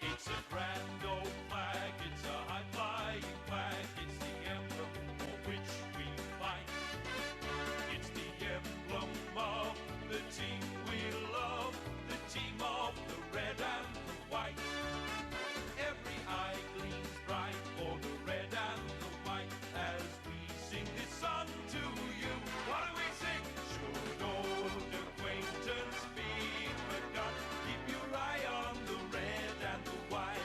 It's a grand old flag, it's a high-flying flag, it's the emblem for which we fight. It's the emblem of the team we love, the team of the red and the white. Every eye gleams bright for the red and the white as we sing this song to you. What do we sing? Should old acquaintance be forgot? Keep your eye on the red and the white.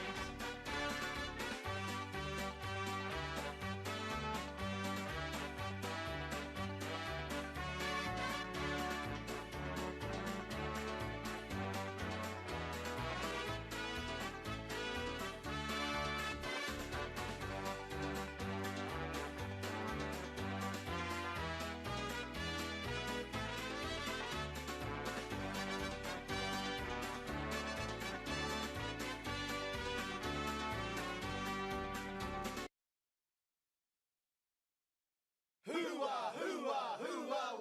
Hoo-ah, hoo-ah, hoo-ah,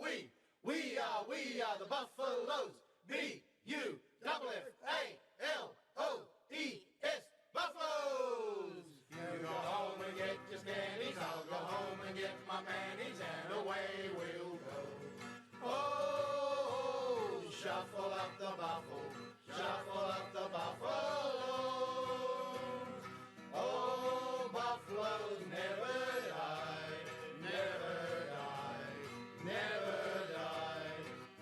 we are the Buffaloes, B-U-F-F-A-L-O-E-S, Buffaloes! You go home and get your scannies, I'll go home and get my mannies, and away we'll go. Oh, shuffle up the buffalo, shuffle up the buffaloes. Oh, buffaloes never die, never die, never die.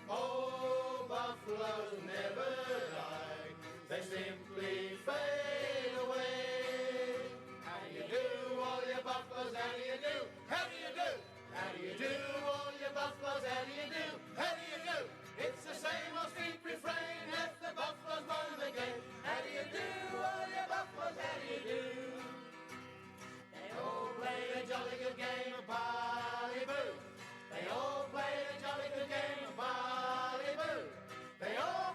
Oh, buffaloes never die, they simply fade away. How do you do, all your buffaloes, how do you do, how do you do? How do you do, all your buffaloes, how do you do, how do you do? It's the same old street refrain, if the buffaloes won the game. How do you do, all your buffaloes, how do you do? They all play a jolly good game of bally-boo. They all play a jolly good game of bally-boo. They all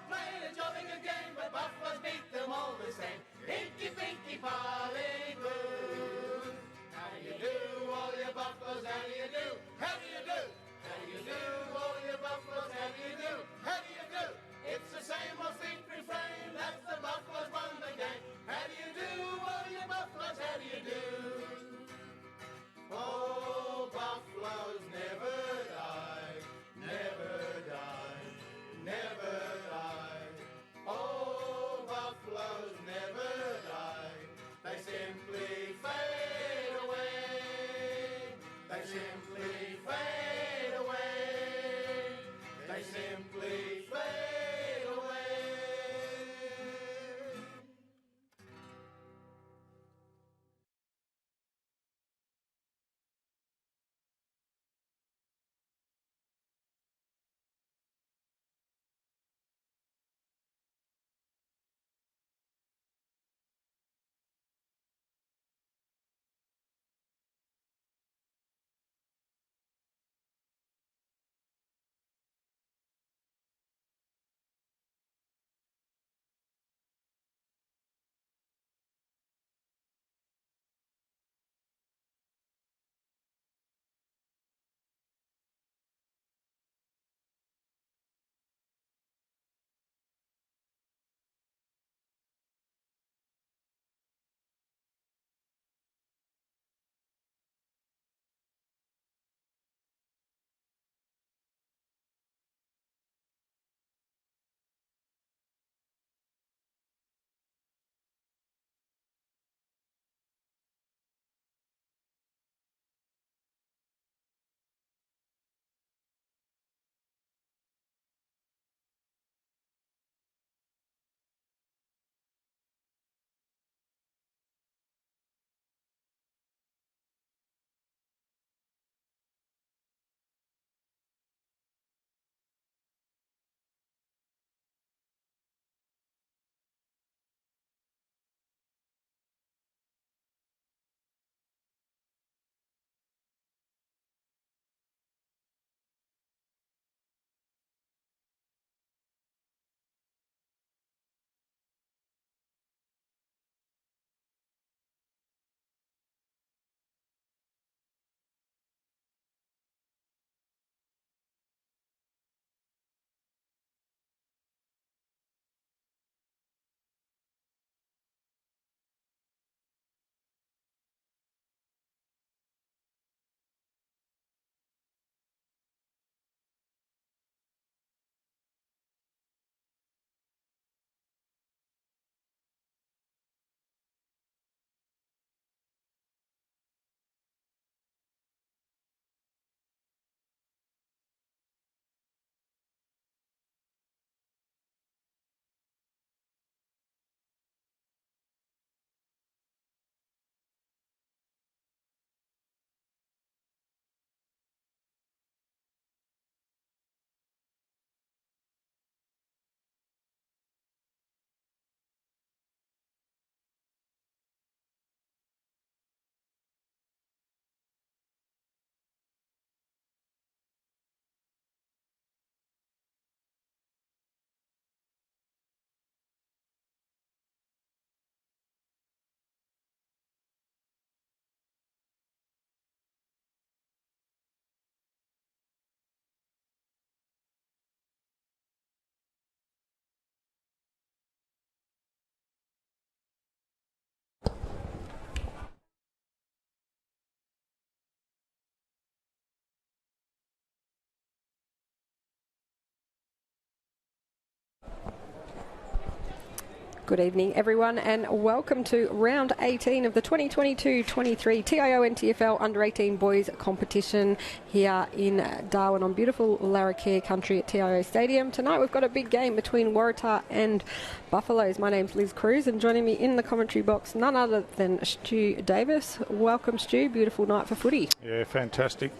Good evening, everyone, and welcome to round 18 of the 2022-23 TIO NTFL Under-18 Boys competition here in Darwin on beautiful Larrakia country at TIO Stadium. Tonight we've got a big game between Waratah and Buffaloes. My name's Liz Cruz, and joining me in the commentary box, none other than Stu Davis. Welcome, Stu. Beautiful night for footy. Yeah, fantastic,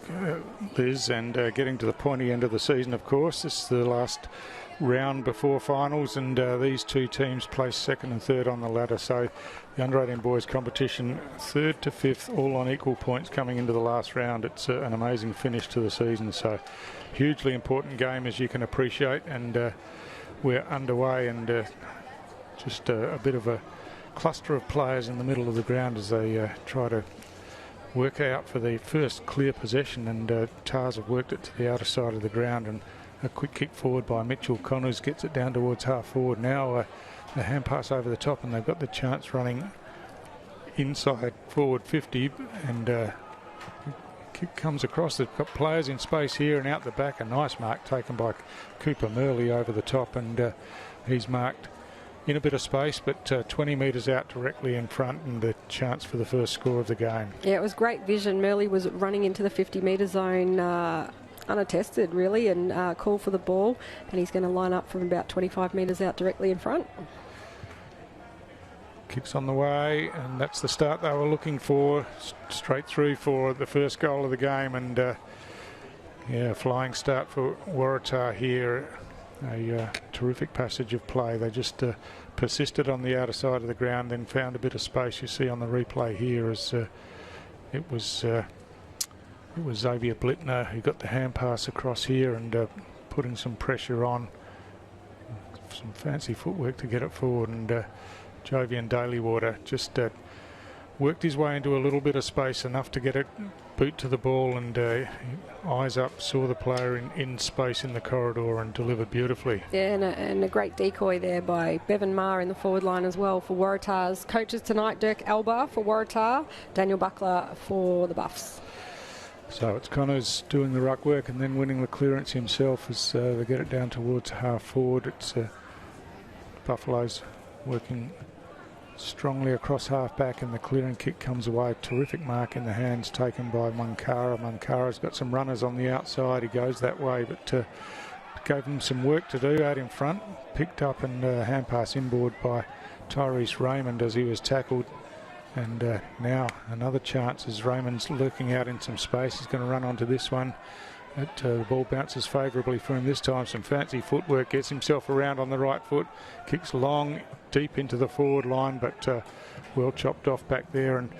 Liz, and getting to the pointy end of the season, of course. This is the last round before finals, and these two teams placed second and third on the ladder, so the under-18 boys competition third to fifth, all on equal points coming into the last round. It's an amazing finish to the season, so hugely important game, as you can appreciate, and we're underway, and just a bit of a cluster of players in the middle of the ground as they try to work out for the first clear possession, and Tars have worked it to the outer side of the ground, and a quick kick forward by Mitchell Connors gets it down towards half forward. Now a hand pass over the top, and they've got the chance running inside forward 50, and kick comes across. They've got players in space here and out the back. A nice mark taken by Cooper Murley over the top, and he's marked in a bit of space, but 20 metres out directly in front, and the chance for the first score of the game. Yeah, it was great vision. Murley was running into the 50-metre zone unattested, really, and call for the ball, and he's going to line up from about 25 metres out directly in front. Kicks on the way, and that's the start they were looking for, straight through for the first goal of the game, and yeah, flying start for Waratah here. A terrific passage of play. They just persisted on the outer side of the ground, then found a bit of space. You see on the replay here as it was Xavier Blittner who got the hand pass across here, and putting some pressure on, some fancy footwork to get it forward, and Jovian Dalywater just worked his way into a little bit of space, enough to get it boot to the ball, and eyes up, saw the player in space in the corridor and delivered beautifully. Yeah, and a great decoy there by Bevan Maher in the forward line as well for Waratah's coaches tonight. Dirk Alba for Waratah, Daniel Buckler for the Buffs. So it's Connors doing the ruck work and then winning the clearance himself as they get it down towards half forward. It's Buffaloes working strongly across half back, and the clearing kick comes away. Terrific mark in the hands taken by Munkara. Munkara's got some runners on the outside. He goes that way, but gave him some work to do out in front. Picked up and hand pass inboard by Tyrese Raymond as he was tackled. And now another chance as Raymond's lurking out in some space. He's going to run onto this one. The ball bounces favourably for him this time. Some fancy footwork, gets himself around on the right foot, kicks long, deep into the forward line, but well chopped off back there, and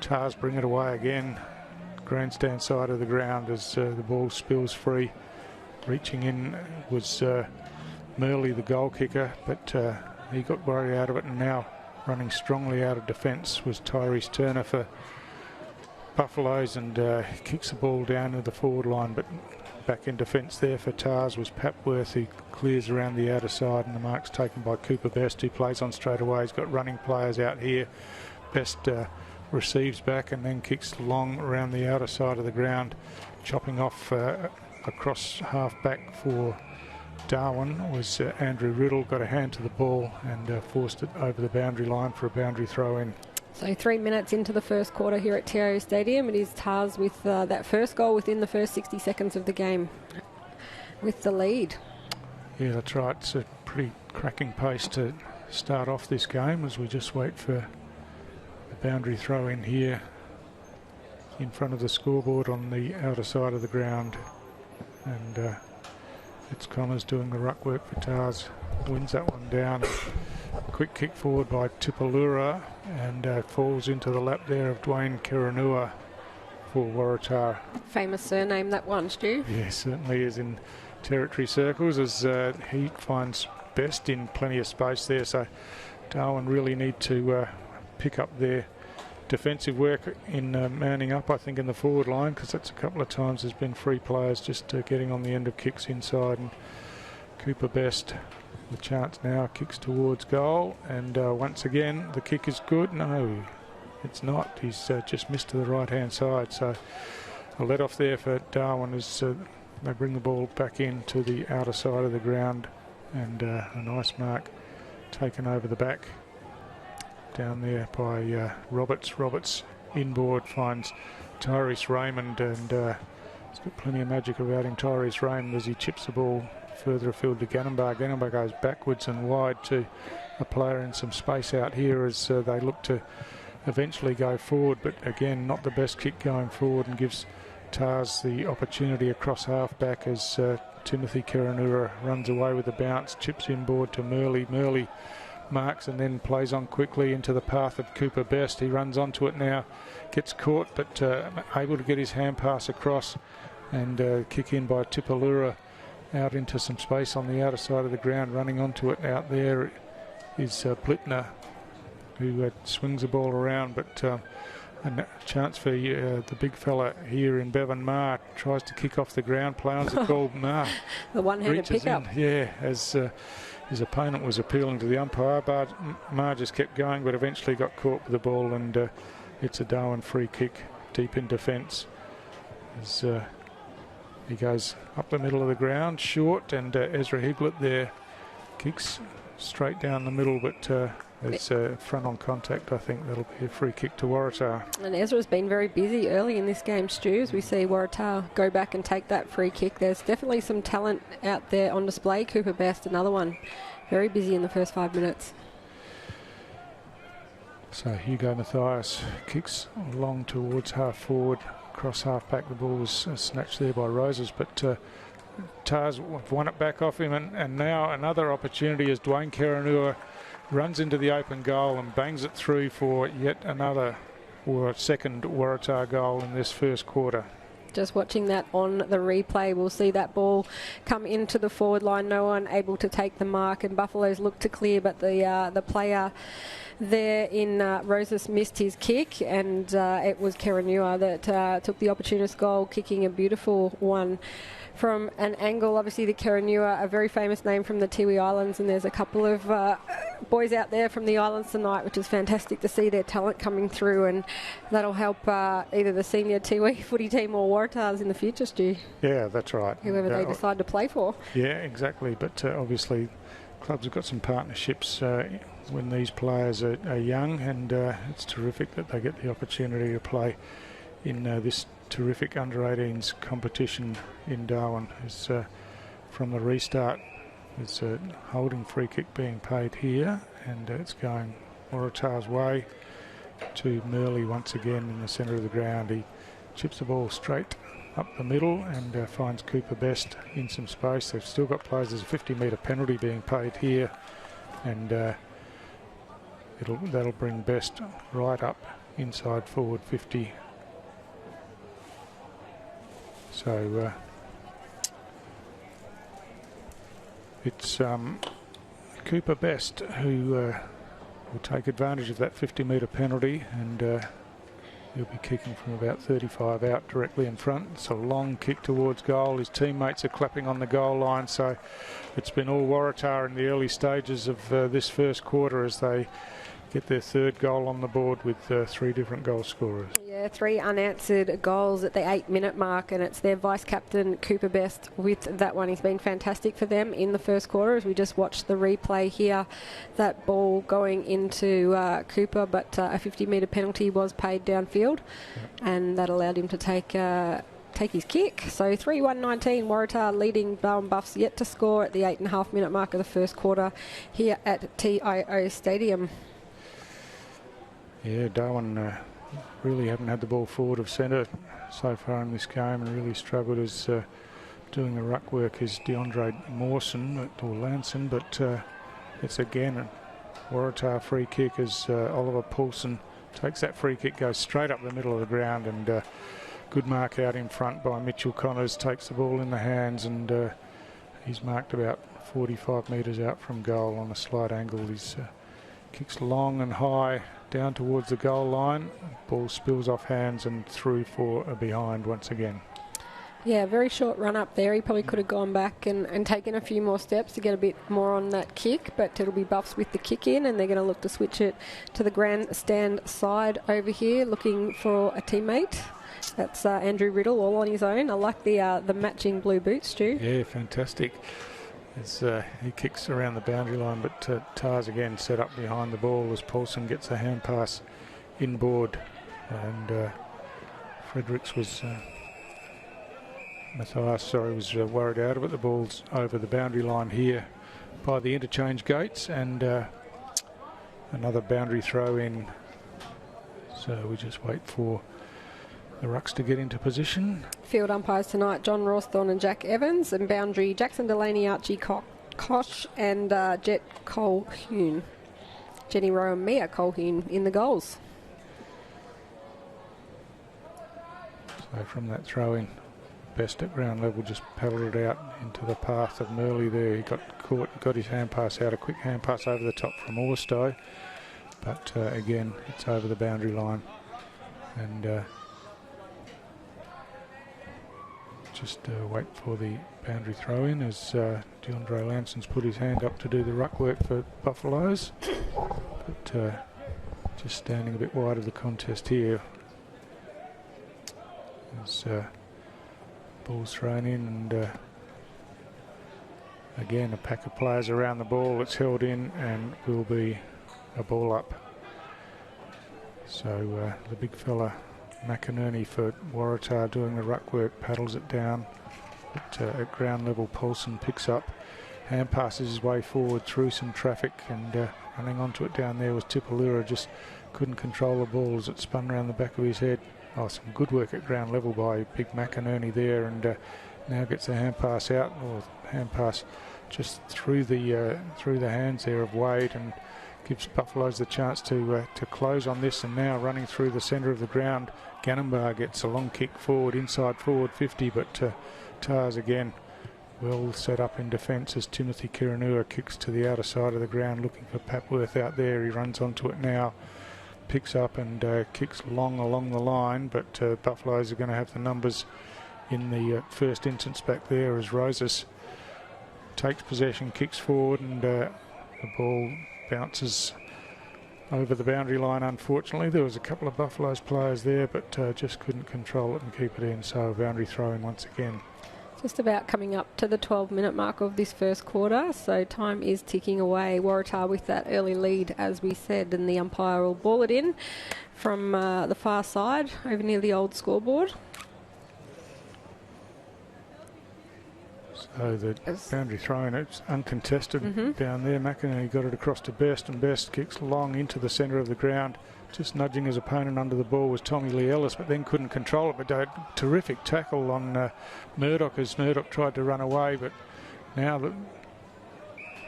Tars bring it away again. Grandstand side of the ground as the ball spills free. Reaching in was Murley, the goal kicker, but he got worried out of it, and now running strongly out of defence was Tyrese Turner for Buffaloes, and kicks the ball down to the forward line, but back in defence there for Tars was Papworth, who clears around the outer side, and the mark's taken by Cooper Best, who plays on straight away. He's got running players out here. Best receives back and then kicks long around the outer side of the ground, chopping off across half back for Darwin was Andrew Riddle. Got a hand to the ball and forced it over the boundary line for a boundary throw in. So 3 minutes into the first quarter here at TIO Stadium. It is Tars with that first goal within the first 60 seconds of the game with the lead. Yeah, that's right. It's a pretty cracking pace to start off this game as we just wait for the boundary throw in here in front of the scoreboard on the outer side of the ground. And it's Connors doing the ruck work for Tars. Wins that one down. Quick kick forward by Tupalura, and falls into the lap there of Dwayne Kiranua for Waratah. Famous surname, that one, Stu. Yeah, certainly is in territory circles, as he finds Best in plenty of space there. So Darwin really need to pick up their defensive work in manning up, I think, in the forward line, because that's a couple of times there's been free players just getting on the end of kicks inside, and Cooper Best the chance now, kicks towards goal, and once again the kick is good. No, it's not. He's just missed to the right hand side, so a let off there for Darwin as they bring the ball back in to the outer side of the ground, and a nice mark taken over the back down there by Roberts. Roberts inboard finds Tyrese Raymond, and he's got plenty of magic about him, Tyrese Raymond, as he chips the ball further afield to Gannon-Bar. Gannon-Bar goes backwards and wide to a player in some space out here as they look to eventually go forward, but again not the best kick going forward, and gives Tars the opportunity across half-back as Timothy Karanura runs away with the bounce, chips inboard to Murley. Murley marks and then plays on quickly into the path of Cooper Best. He runs onto it now, gets caught, but able to get his hand pass across and kick in by Tipalura out into some space on the outer side of the ground. Running onto it out there is Blitner, who swings the ball around, but a chance for the big fella here in Bevan Marr. Tries to kick off the ground, play on the ball. Marr the one-handed pickup. Yeah, as his opponent was appealing to the umpire. Marr just kept going, but eventually got caught with the ball, and it's a Darwin free kick deep in defence. As he goes up the middle of the ground, short, and Ezra Higlet there kicks straight down the middle, but it's front on contact. I think that'll be a free kick to Waratah. And Ezra's been very busy early in this game, Stu, as we see Waratah go back and take that free kick. There's definitely some talent out there on display. Cooper Best, another one, very busy in the first 5 minutes. So Hugo Mathias kicks along towards half forward, across half back. The ball was snatched there by Roses, but Tars won it back off him, and now another opportunity as Dwayne Karanua runs into the open goal and bangs it through for yet another or second Waratah goal in this first quarter. Just watching that on the replay, we'll see that ball come into the forward line. No one able to take the mark, and Buffaloes look to clear, but the player there in Roses missed his kick, and it was Karanua that took the opportunist goal, kicking a beautiful one from an angle. Obviously the Karanua, a very famous name from the Tiwi Islands, and there's a couple of boys out there from the islands tonight, which is fantastic to see their talent coming through, and that'll help either the senior Tiwi footy team or Waratahs in the future, Stu. Yeah, that's right. Whoever they decide to play for. Yeah, exactly, but obviously clubs have got some partnerships when these players are young, and it's terrific that they get the opportunity to play in this terrific under-18s competition in Darwin. Is from the restart, there's a holding free kick being paid here, and it's going Waratah's way to Murley once again in the centre of the ground. He chips the ball straight up the middle and finds Cooper Best in some space. They've still got players. There's a 50-metre penalty being paid here, and that'll bring Best right up inside forward 50. So it's Cooper Best who will take advantage of that 50-metre penalty, and he'll be kicking from about 35 out directly in front. It's a long kick towards goal. His teammates are clapping on the goal line, so it's been all Waratah in the early stages of this first quarter as they get their third goal on the board with 3 different goal scorers. Yeah, 3 unanswered goals at the 8-minute mark, and it's their vice-captain Cooper Best with that one. He's been fantastic for them in the first quarter, as we just watched the replay here. That ball going into Cooper, but a 50-metre penalty was paid downfield, and that allowed him to take his kick. So 3-1-19, Waratah leading Darwin Buffs, yet to score at the 8.5-minute mark of the first quarter here at TIO Stadium. Yeah, Darwin really haven't had the ball forward of centre so far in this game, and really struggled as doing the ruck work is DeAndre Mawson or Lanson, but it's again a Waratah free kick as Oliver Paulson takes that free kick, goes straight up the middle of the ground, and good mark out in front by Mitchell Connors, takes the ball in the hands, and he's marked about 45 metres out from goal on a slight angle. He's kicks long and high down towards the goal line. Ball spills off hands and through for a behind once again. Yeah, very short run up there. He probably could have gone back and taken a few more steps to get a bit more on that kick, but it'll be Buffs with the kick in, and they're going to look to switch it to the grandstand side over here, looking for a teammate. That's Andrew Riddle all on his own. I like the matching blue boots, Stu. Yeah, fantastic. as he kicks around the boundary line, but Tars again set up behind the ball as Paulson gets a hand pass inboard, and Fredericks was Matthias was worried out of it. The ball's over the boundary line here by the interchange gates, and another boundary throw in. So we just wait for the rucks to get into position. Field umpires tonight, John Rawsthorne and Jack Evans, and boundary Jackson Delaney, Archie Koch and Jet Colquhoun. Jenny Rowe and Mia Colquhoun in the goals. So from that throw in, Best at ground level just paddled it out into the path of Murley there. He got caught, got his hand pass out, a quick hand pass over the top from Orstow, but again it's over the boundary line, and just wait for the boundary throw in as DeAndre Lanson's put his hand up to do the ruck work for Buffaloes, but just standing a bit wide of the contest here as ball's thrown in, and again a pack of players around the ball. It's held in and will be a ball up. So the big fella McInerney for Waratah doing the ruck work, paddles it down, but at ground level Paulson picks up, hand passes his way forward through some traffic, and running onto it down there was Tipalura. Just couldn't control the ball as it spun around the back of his head. Oh, some good work at ground level by big McInerney there, and now gets the hand pass out, or hand pass just through the hands there of Wade, and gives Buffaloes the chance to close on this. And now running through the centre of the ground, Ganambar gets a long kick forward, inside forward 50, but Tars again well set up in defence as Timothy Kiranua kicks to the outer side of the ground looking for Papworth out there. He runs onto it now, picks up and kicks long along the line, but Buffaloes are going to have the numbers in the first instance back there as Rosas takes possession, kicks forward, and the ball bounces over the boundary line. Unfortunately, there was a couple of Buffaloes players there, but just couldn't control it and keep it in, so a boundary throw in once again. Just about coming up to the 12-minute mark of this first quarter, so time is ticking away. Waratah with that early lead, as we said, and the umpire will ball it in from the far side over near the old scoreboard. So the boundary throw-in, it's uncontested down there. McInerney got it across to Best, and Best kicks long into the centre of the ground. Just nudging his opponent under the ball was Tommy Lee Ellis, but then couldn't control it. But a terrific tackle on Murdoch as Murdoch tried to run away. But now the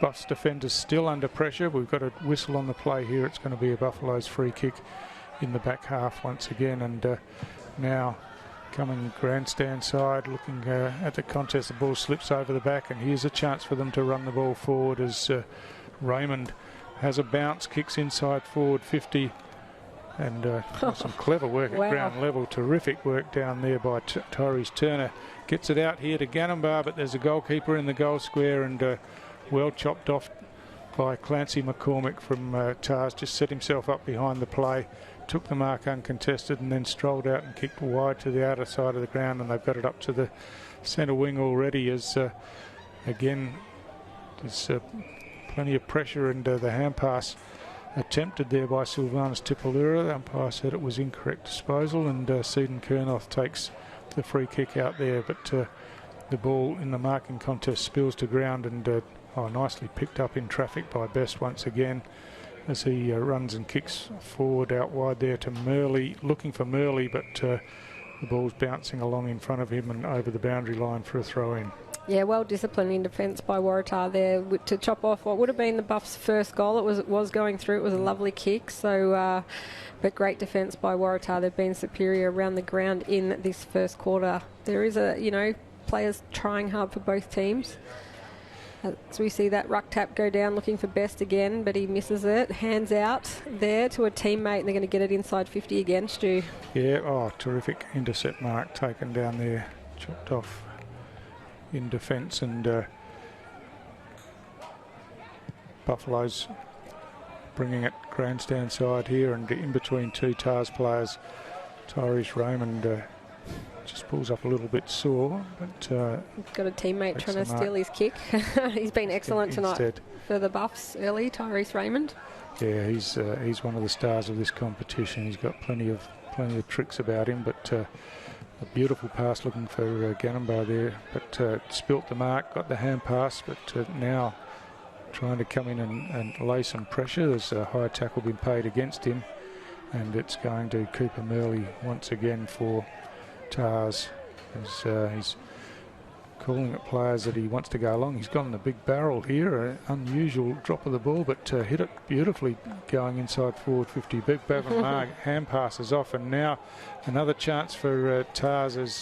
Buffs defenders still under pressure. We've got a whistle on the play here. It's going to be a Buffaloes free kick in the back half once again. And now coming grandstand side, looking at the contest, the ball slips over the back, and here's a chance for them to run the ball forward as Raymond has a bounce, kicks inside forward 50. And some clever work at ground level. Terrific work down there by Tyrese Turner. Gets it out here to Ganambar, but there's a goalkeeper in the goal square, and well chopped off by Clancy McCormick from Tars. Just set himself up behind the play, took the mark uncontested, and then strolled out and kicked wide to the outer side of the ground, and they've got it up to the centre wing already as, again, there's plenty of pressure, and the hand pass attempted there by Sylvanus Tipalura. The umpire said it was incorrect disposal, and Seaton Kernoth takes the free kick out there, but the ball in the marking contest spills to ground, and nicely picked up in traffic by Best once again as he runs and kicks forward out wide there to Murley, looking for Murley, but the ball's bouncing along in front of him and over the boundary line for a throw-in. Yeah, well disciplined in defence by Waratah there to chop off what would have been the Buffs' first goal. It was going through. It was a lovely kick. So, but great defence by Waratah. They've been superior around the ground in this first quarter. There is players trying hard for both teams. So we see that ruck tap go down, looking for Best again, but he misses it. Hands out there to a teammate, and they're going to get it inside 50 again, Stu. Yeah, terrific intercept mark taken down there, chopped off in defence, and Buffaloes bringing it grandstand side here, and in between two Tars players. Tyrese Raymond just pulls up a little bit sore, but got a teammate trying to the mark. steal his kick. He's been excellent tonight Instead. for the Buffs early, Tyrese Raymond. Yeah, he's one of the stars of this competition. He's got plenty of tricks about him, but a beautiful pass looking for Ganamba there, but spilt the mark, got the hand pass, but now trying to come in and lay some pressure. There's a high tackle been paid against him, and it's going to keep him early once again for Tars. As he's calling at players that he wants to go along. He's gone in a big barrel here, an unusual drop of the ball, but hit it beautifully going inside forward 50. Big Bavamar hand passes off, and now another chance for Tars as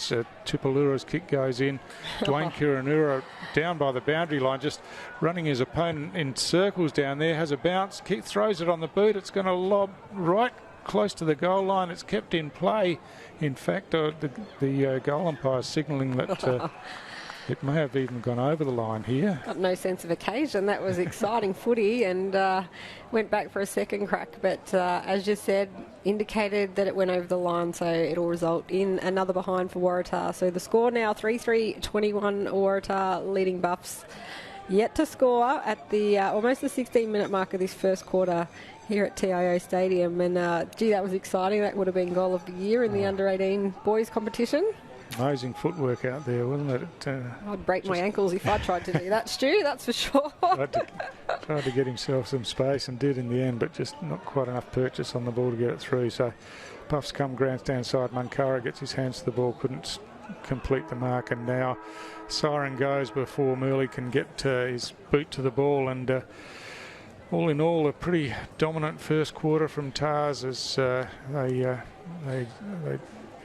Tupalura's kick goes in. Dwayne Kiranura down by the boundary line, just running his opponent in circles down there, has a bounce, kick, throws it on the boot. It's going to lob right close to the goal line. It's kept in play. In fact, the goal umpire is signalling that it may have even gone over the line here. Got no sense of occasion. That was exciting footy, and went back for a second crack. But as you said, indicated that it went over the line, so it'll result in another behind for Waratah. So the score now 3-3, 21 Waratah leading Buffs. Yet to score at the almost the 16-minute mark of this first quarter here at TIO Stadium. And gee, that was exciting. That would have been goal of the year in the under-18 boys competition. Amazing footwork out there, wasn't it? I'd break my ankles if I tried to do that, Stu, that's for sure. Tried to get himself some space and did in the end, but just not quite enough purchase on the ball to get it through. So Puffs come grandstand side. Munkara gets his hands to the ball, couldn't complete the mark, and now siren goes before Murley can get his boot to the ball. And all in all, a pretty dominant first quarter from Tars as they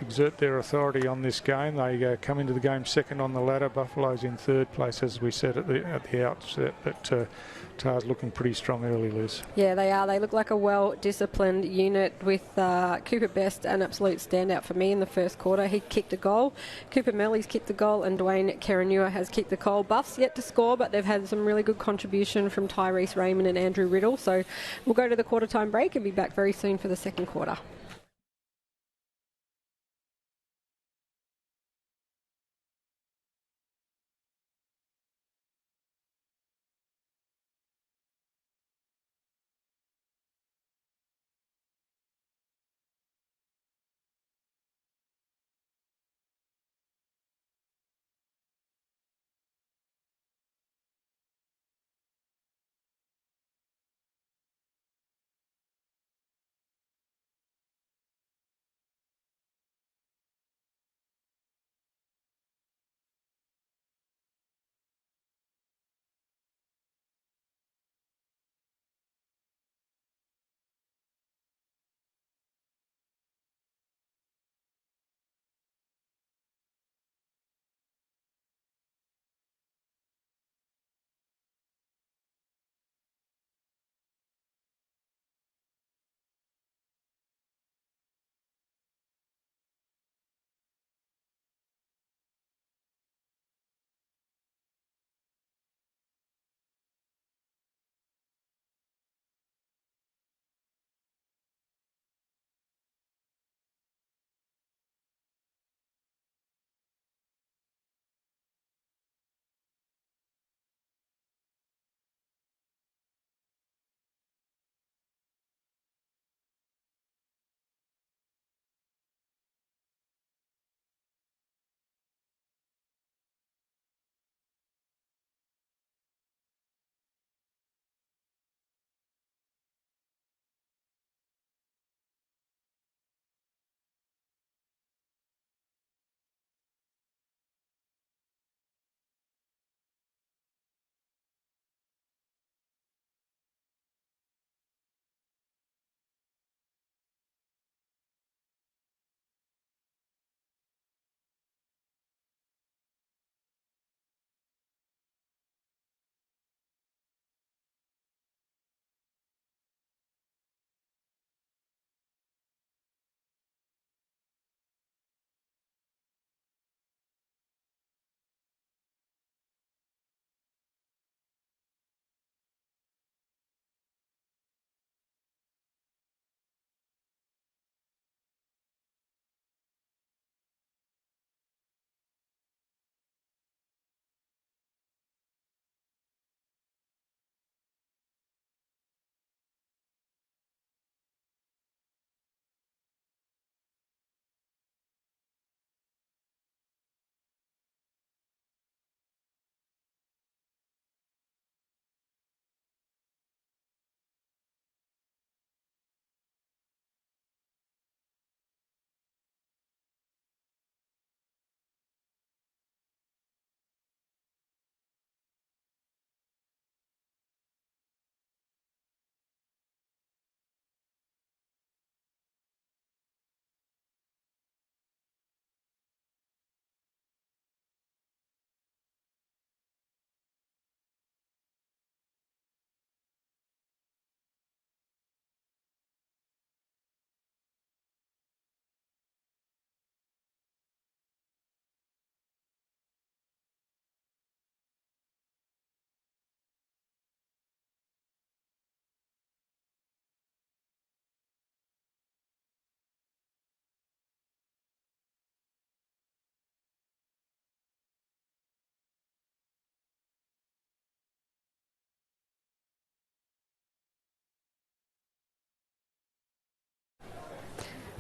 exert their authority on this game. They come into the game second on the ladder. Buffalo's in third place, as we said at the outset, but Tars looking pretty strong early, Liz. Yeah, they are. They look like a well-disciplined unit with Cooper Best, an absolute standout for me in the first quarter. He kicked a goal. Cooper Melly's kicked the goal, and Dwayne Karanua has kicked the goal. Buffs yet to score, but they've had some really good contribution from Tyrese Raymond and Andrew Riddle. So we'll go to the quarter-time break and be back very soon for the second quarter.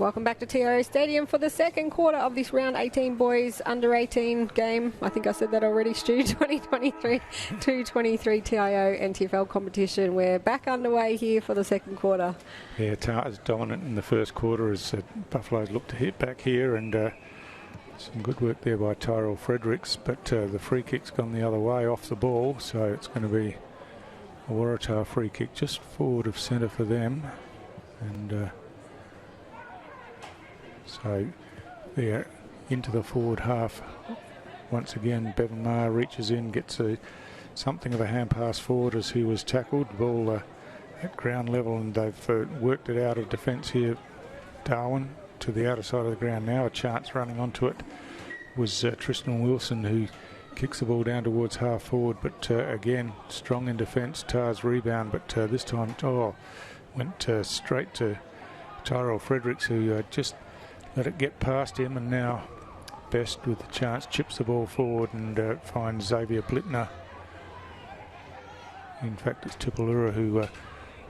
Welcome back to TIO Stadium for the second quarter of this round 18 boys under 18 game. I think I said that already, Stu. 2023-223 TIO NTFL competition. We're back underway here for the second quarter. Yeah, Tars dominant in the first quarter as Buffaloes look to hit back here, and some good work there by Tyrell Fredericks, but the free kick's gone the other way off the ball, so it's going to be a Waratah free kick just forward of centre for them. And so they're into the forward half. Once again, Bevan Maher reaches in, gets something of a hand pass forward as he was tackled. Ball at ground level, and they've worked it out of defence here. Darwin to the outer side of the ground now. A chance running onto it was Tristan Wilson, who kicks the ball down towards half forward, but again, strong in defence. Tars rebound, but this time, went straight to Tyrell Fredericks, who just let it get past him, and now Best with the chance chips the ball forward and finds Xavier Blittner. In fact, it's Tupulura who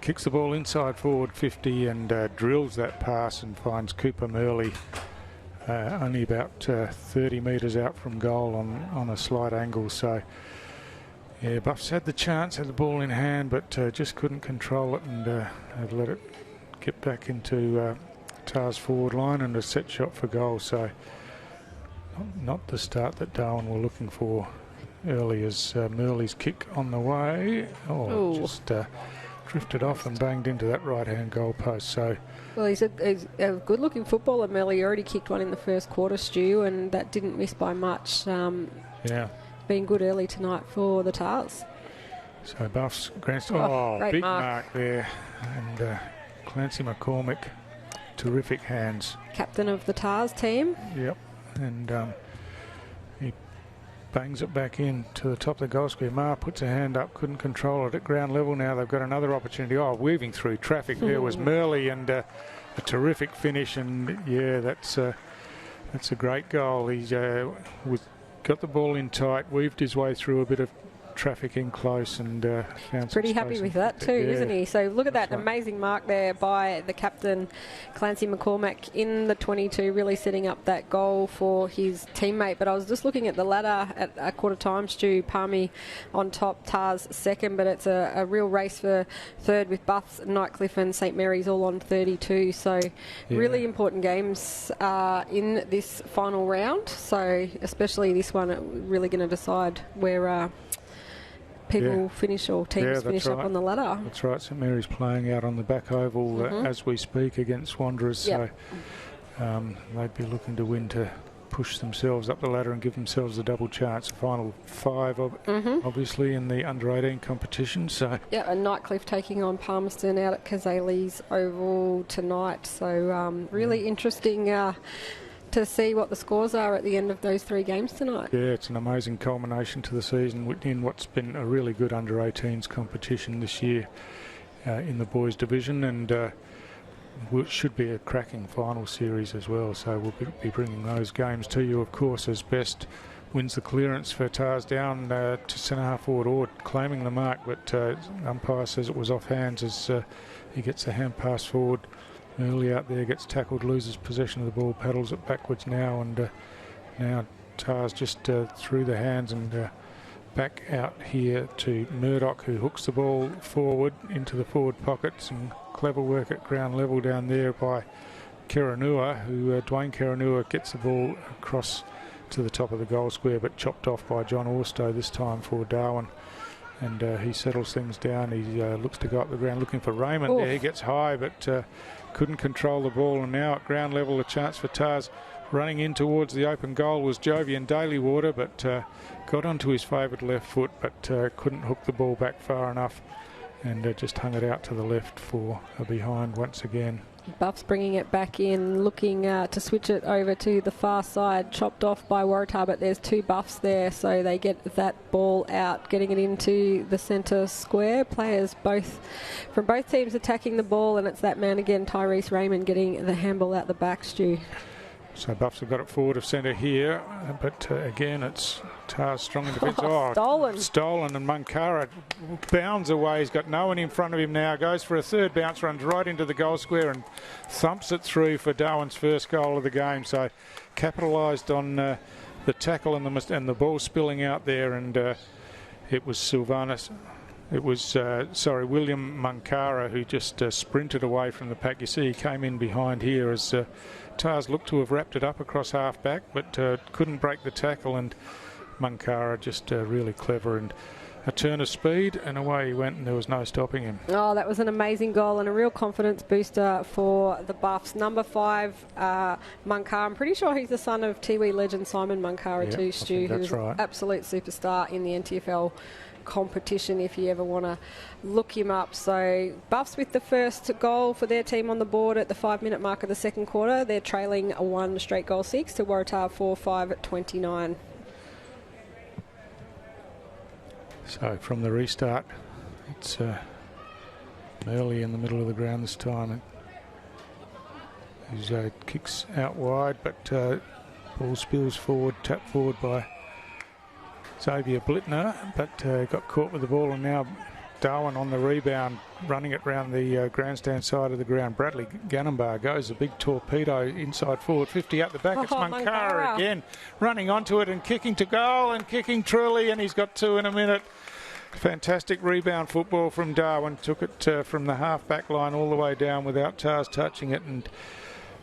kicks the ball inside forward 50 and drills that pass and finds Cooper Murley only about 30 metres out from goal on a slight angle. So yeah, Buffs had the chance, had the ball in hand, but just couldn't control it, and had let it get back into Tars forward line and a set shot for goal. So not the start that Darwin were looking for early, as Murley's kick on the way just drifted off and banged into that right hand goal post. So well, he's a good looking footballer, Murley. He already kicked one in the first quarter, Stu, and that didn't miss by much. Yeah, been good early tonight for the Tars. So Buffs, big mark there, and Clancy McCormick, terrific hands. Captain of the Tars team. Yep, and he bangs it back in to the top of the goal square. Maher puts a hand up, couldn't control it at ground level. Now they've got another opportunity. Weaving through traffic there was Murley, and a terrific finish. And yeah, that's a great goal. He's got the ball in tight, weaved his way through a bit of traffic in close, and found pretty happy with that too, isn't he? So look at that amazing mark there by the captain, Clancy McCormack, in the 22, really setting up that goal for his teammate. But I was just looking at the ladder at a quarter time, Stu. Palmy on top, Tars second, but it's a real race for third with Buffs, Nightcliff and St Mary's all on 32. So really important games in this final round. So especially this one, really going to decide where people finish, or teams finish up on the ladder. That's right. St Mary's playing out on the back oval as we speak against Wanderers. So they'd be looking to win to push themselves up the ladder and give themselves a double chance. Final five, obviously, in the under-18 competition. So and Nightcliff taking on Palmerston out at Kazale's Oval tonight. So really interesting to see what the scores are at the end of those three games tonight. Yeah, it's an amazing culmination to the season in what's been a really good under-18s competition this year in the boys division, and should be a cracking final series as well. So we'll be bringing those games to you, of course, as Best wins the clearance for Tars down to centre half forward, or claiming the mark, but umpire says it was off hands as he gets the hand pass forward. Early out there, gets tackled, loses possession of the ball, paddles it backwards now, and now Tars just through the hands and back out here to Murdoch, who hooks the ball forward into the forward pocket. Some clever work at ground level down there by Keranua, who Dwayne Keranua gets the ball across to the top of the goal square, but chopped off by John Orstow this time for Darwin. And he settles things down. He looks to go up the ground looking for Raymond. There he gets high, but couldn't control the ball. And now at ground level, a chance for Tars. Running in towards the open goal was Jovian Dalywater, but got onto his favoured left foot, but couldn't hook the ball back far enough, and just hung it out to the left for a behind once again. Buffs bringing it back in, looking to switch it over to the far side, chopped off by Waratah, but there's two Buffs there, so they get that ball out, getting it into the centre square. Players from both teams attacking the ball, and it's that man again, Tyrese Raymond, getting the handball out the back, Stu. So Buffs have got it forward of centre here, but again it's Tars strong in defence. Stolen. And Munkara bounds away. He's got no one in front of him now. Goes for a third bounce, runs right into the goal square and thumps it through for Darwin's first goal of the game. So capitalised on the tackle and the ball spilling out there, and it was William Munkara who just sprinted away from the pack. You see he came in behind here as Tars looked to have wrapped it up across half back, but couldn't break the tackle, and Munkara just really clever and a turn of speed, and away he went, and there was no stopping him. Oh, that was an amazing goal and a real confidence booster for the Buffs. Number 5, Munkara. I'm pretty sure he's the son of Tiwi legend Simon Munkara too, Stu, who's an absolute superstar in the NTFL competition if you ever want to look him up. So Buffs with the first goal for their team on the board at the 5-minute mark of the second quarter. They're trailing a 1 straight goal 6 to Waratah 4-5 at 29. So from the restart, it's early in the middle of the ground this time. He kicks out wide, but ball spills forward, tapped forward by Xavier Blittner, but got caught with the ball, and now Darwin on the rebound, running it round the grandstand side of the ground. Bradley Gannambar goes a big torpedo inside forward 50 out the back. It's Munkara again, running onto it and kicking to goal and kicking truly, and he's got 2 in a minute. Fantastic rebound football from Darwin. Took it from the half-back line all the way down without Tars touching it, and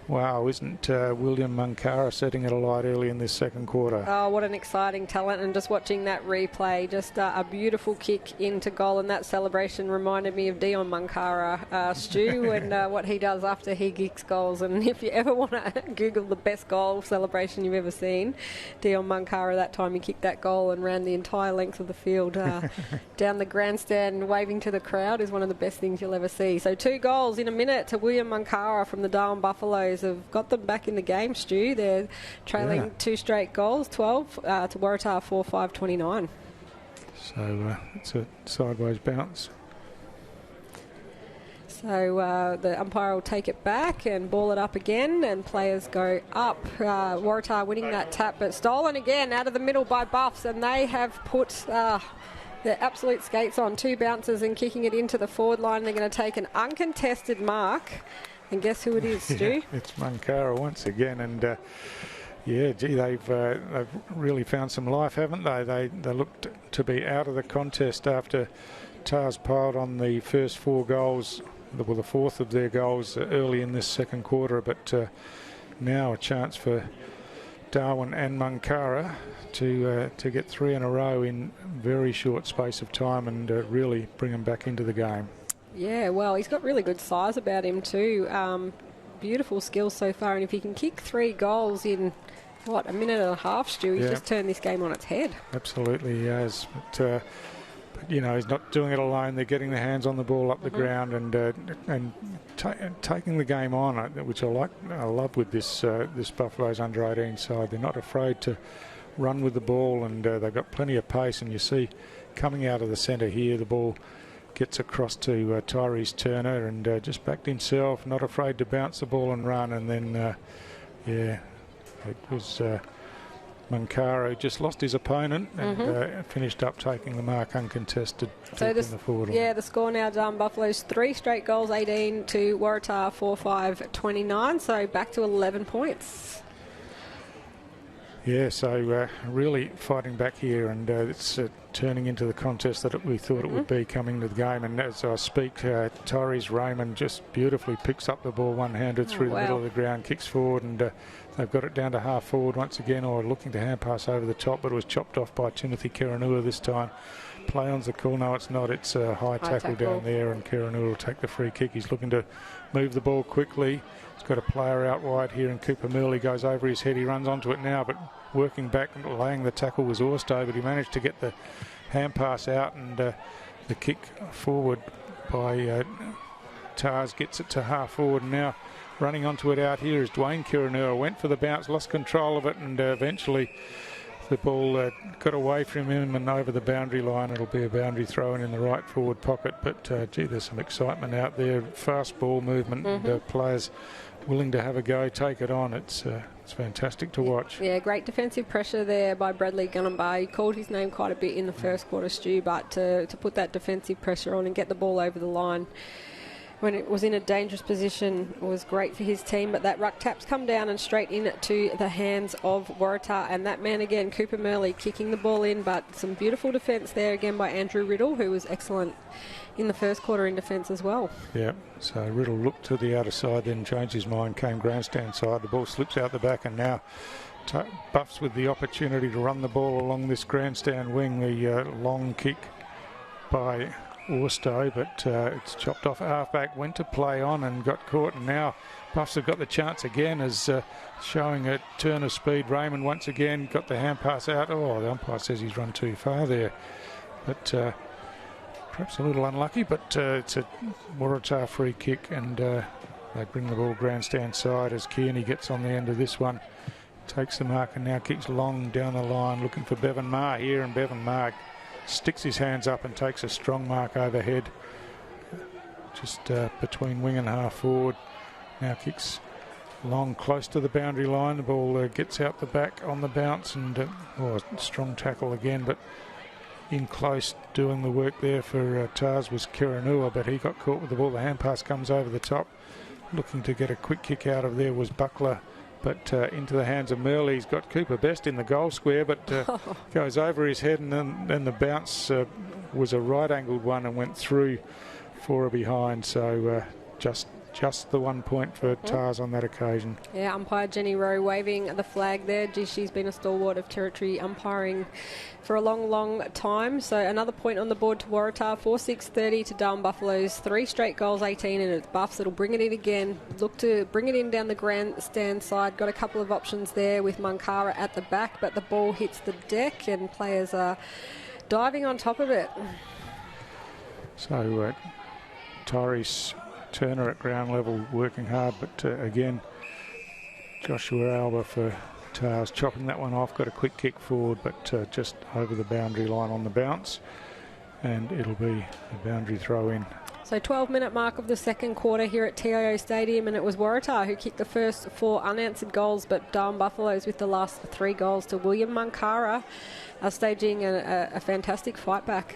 wow, isn't William Munkara setting it alight early in this second quarter? Oh, what an exciting talent. And just watching that replay, just a beautiful kick into goal. And that celebration reminded me of Dion Munkara, Stu, and what he does after he kicks goals. And if you ever want to Google the best goal celebration you've ever seen, Dion Munkara, that time he kicked that goal and ran the entire length of the field down the grandstand waving to the crowd is one of the best things you'll ever see. So 2 goals in a minute to William Munkara from the Darwin Buffaloes. Have got them back in the game, Stu. They're trailing 2 straight goals, 12 to Waratah 4-5, 29. So it's a sideways bounce. So the umpire will take it back and ball it up again, and players go up. Waratah winning that tap, but stolen again out of the middle by Buffs, and they have put their absolute skates on. 2 bounces and kicking it into the forward line. They're going to take an uncontested mark. And guess who it is, Stu? Yeah, it's Munkara once again, and yeah, gee, they've really found some life, haven't they? They looked to be out of the contest after Tars piled on the first 4 goals, well, the 4th of their goals early in this second quarter, but now a chance for Darwin and Munkara to get 3 in a row in very short space of time and really bring them back into the game. Yeah, well, he's got really good size about him too. Beautiful skills so far, and if he can kick 3 goals in, a minute and a half, Stu, he's just turned this game on its head. Absolutely, he has. But you know, he's not doing it alone. They're getting their hands on the ball up the ground and taking the game on, which I love with this Buffaloes under-18 side. They're not afraid to run with the ball, and they've got plenty of pace. And you see, coming out of the centre here, the ball gets across to Tyrese Turner and just backed himself, not afraid to bounce the ball and run. And then, it was Munkara just lost his opponent and finished up taking the mark uncontested in the forward line. Yeah, the score now done. Buffaloes 3 straight goals, 18 to Waratah 4-5, 29. So back to 11 points. Yeah, so really fighting back here, and it's turning into the contest that we thought it would be coming to the game. And as I speak, Tyrese Raymond just beautifully picks up the ball one-handed through the middle of the ground, kicks forward, and they've got it down to half forward once again, or looking to hand pass over the top, but it was chopped off by Timothy Kiranua this time. Play on's the call. No, it's not. It's a high tackle down there, and Kiranua will take the free kick. He's looking to move the ball quickly. He's got a player out wide here, and Cooper Murley goes over his head. He runs onto it now, but working back and laying the tackle was Orsto, but he managed to get the hand pass out, and the kick forward by Tars gets it to half forward. And now running onto it out here is Dwayne Kiranua. Went for the bounce, lost control of it, and eventually the ball got away from him and over the boundary line. It'll be a boundary throw in the right forward pocket, but gee, there's some excitement out there. Fast ball movement, and players willing to have a go, take it on. It's fantastic to watch. Yeah, great defensive pressure there by Bradley Gunnumbar. He called his name quite a bit in the first quarter, Stu, but to put that defensive pressure on and get the ball over the line when it was in a dangerous position was great for his team. But that ruck tap's come down and straight into the hands of Waratah, and that man again, Cooper Murley, kicking the ball in, but some beautiful defence there again by Andrew Riddle, who was excellent in the first quarter in defence as well. Yeah, so Riddle looked to the outer side, then changed his mind, came grandstand side. The ball slips out the back, and now Buffs with the opportunity to run the ball along this grandstand wing. The long kick by Orstow, but it's chopped off halfback, went to play on and got caught, and now Buffs have got the chance again, as showing a turn of speed. Raymond once again got the hand pass out. Oh, the umpire says he's run too far there, but perhaps a little unlucky, but it's a Waratah free kick, and they bring the ball grandstand side as Kearney gets on the end of this one, takes the mark and now kicks long down the line, looking for Bevan Maher here, and Bevan Maher sticks his hands up and takes a strong mark overhead, just between wing and half forward. Now kicks long, close to the boundary line. The ball gets out the back on the bounce, and strong tackle again, but in close doing the work there for Tars was Kiranua, but he got caught with the ball. The hand pass comes over the top. Looking to get a quick kick out of there was Buckler, but into the hands of Murley. He's got Cooper Best in the goal square, but goes over his head, and then the bounce was a right-angled one and went through for a behind. So just the 1 point for Tars on that occasion. Yeah, umpire Jenny Rowe waving the flag there. Gee, she's been a stalwart of territory umpiring for a long, long time. So another point on the board to Waratah, 4-6-30 to Darwin Buffaloes. 3 straight goals, 18, and it's Buffs that'll bring it in again. Look to bring it in down the grandstand side. Got a couple of options there with Mankara at the back, but the ball hits the deck and players are diving on top of it. So Tyrese Turner at ground level working hard, but again Joshua Alba for Tars chopping that one off, got a quick kick forward, but just over the boundary line on the bounce, and it'll be a boundary throw in. So 12-minute mark of the second quarter here at TIO Stadium, and it was Waratah who kicked the first 4 unanswered goals, but Darwin Buffaloes with the last 3 goals to William Mankara are staging a fantastic fight back.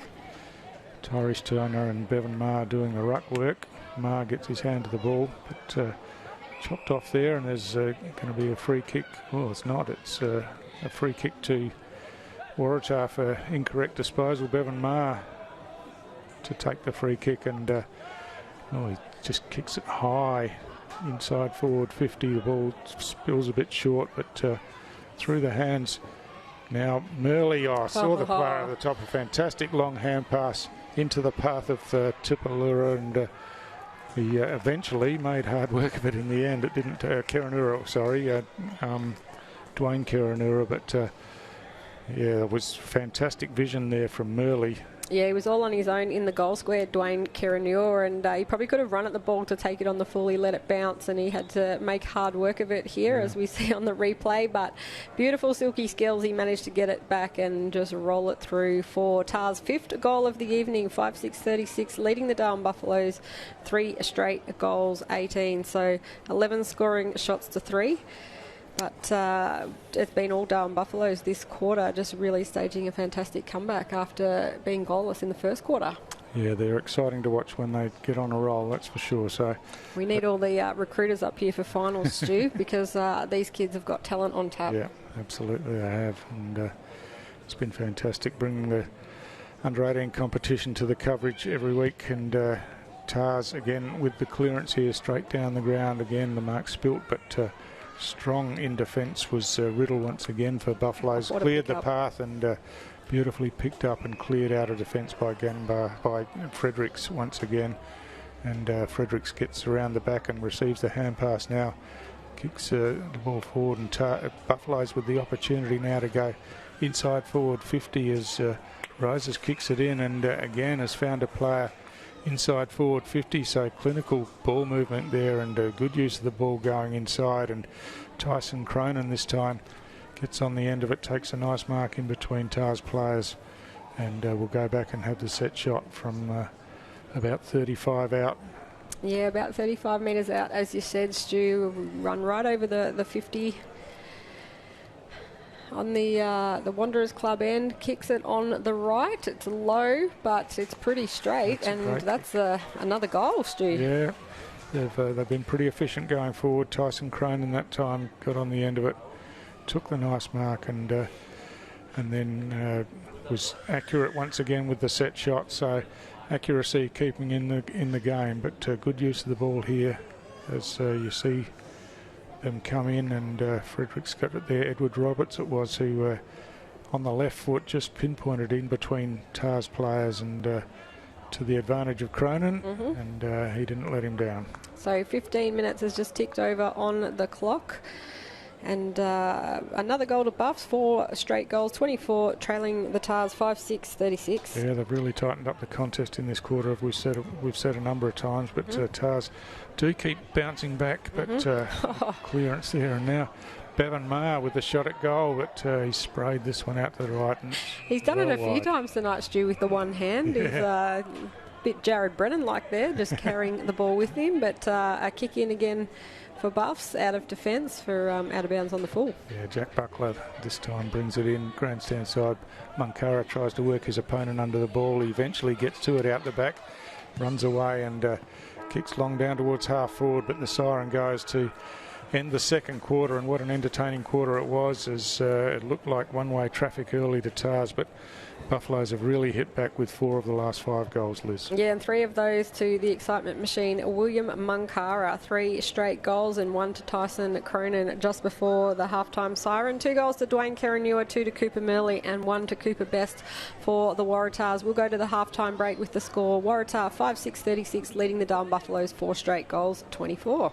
Tyrese Turner and Bevan Maher doing the ruck work. Maher gets his hand to the ball, but chopped off there, and there's going to be a free kick. Well, it's not. It's a free kick to Waratah for incorrect disposal. Bevan Maher to take the free kick, and he just kicks it high inside forward 50. The ball spills a bit short, but through the hands. Now Murley, saw the player at the top, a fantastic long hand pass into the path of Tipalura, and he eventually made hard work of it in the end. It didn't, Kiranura, Dwayne Kiranura, but it was fantastic vision there from Murley. Yeah, he was all on his own in the goal square, Dwayne Kiranura, and he probably could have run at the ball to take it on the full. He let it bounce, and he had to make hard work of it here, as we see on the replay. But beautiful silky skills, he managed to get it back and just roll it through for Tars' 5th goal of the evening, 5-6-36, leading the Darwin Buffaloes 3 straight goals, 18. So 11 scoring shots to 3. But it's been all Darwin Buffaloes this quarter, just really staging a fantastic comeback after being goalless in the first quarter. Yeah, they're exciting to watch when they get on a roll, that's for sure. So we need all the recruiters up here for finals, Stu, because these kids have got talent on tap. Yeah, absolutely they have. And it's been fantastic bringing the under-18 competition to the coverage every week. And Tars, again, with the clearance here straight down the ground. Again, the mark spilt, but strong in defence was Riddle once again for Buffaloes. Cleared the path and beautifully picked up and cleared out of defence by Fredericks once again. And Fredericks gets around the back and receives the hand pass now. Kicks the ball forward, and Buffaloes with the opportunity now to go inside forward 50 as Roses kicks it in, and again has found a player inside forward 50, so clinical ball movement there, and good use of the ball going inside. And Tyson Cronin this time gets on the end of it, takes a nice mark in between TAR's players, and we'll go back and have the set shot from about 35 out. Yeah, about 35 metres out, as you said, Stu. Run right over the 50 on the Wanderers Club end. Kicks it on the right. It's low, but it's pretty straight, that's another goal, Stu. Yeah, they've been pretty efficient going forward. Tyson Cronin that time got on the end of it, took the nice mark, and then was accurate once again with the set shot. So accuracy keeping in the game, but good use of the ball here, as you see them come in, and Frederick's got it there. Edward Roberts it was, who on the left foot just pinpointed in between TAR's players and to the advantage of Cronin, and he didn't let him down. So 15 minutes has just ticked over on the clock. And another goal to Buffs, 4 straight goals, 24 trailing the TARS 5-6-36. Yeah, they've really tightened up the contest in this quarter, we've said a number of times, but TARS do keep bouncing back, but clearance there. And now Bevan Maher with the shot at goal, but he sprayed this one out to the right. And he's done it a few times tonight, Stu, with the one hand. Yeah. He's a bit Jared Brennan-like there, just carrying the ball with him, but a kick in again for Buffs, out of defence for out of bounds on the full. Yeah, Jack Buckler this time brings it in, grandstand side. Munkara tries to work his opponent under the ball. He eventually gets to it out the back, runs away and kicks long down towards half forward, but the siren goes to end the second quarter, and what an entertaining quarter it was, as it looked like one-way traffic early to TARS, but Buffaloes have really hit back with 4 of the last 5 goals, Liz. Yeah, and 3 of those to the excitement machine, William Munkara. 3 straight goals and 1 to Tyson Cronin just before the halftime siren. 2 goals to Dwayne Karanua, 2 to Cooper Murley and 1 to Cooper Best for the Waratahs. We'll go to the halftime break with the score. Waratah 5-6-36 leading the Darwin Buffaloes 4 straight goals, 24.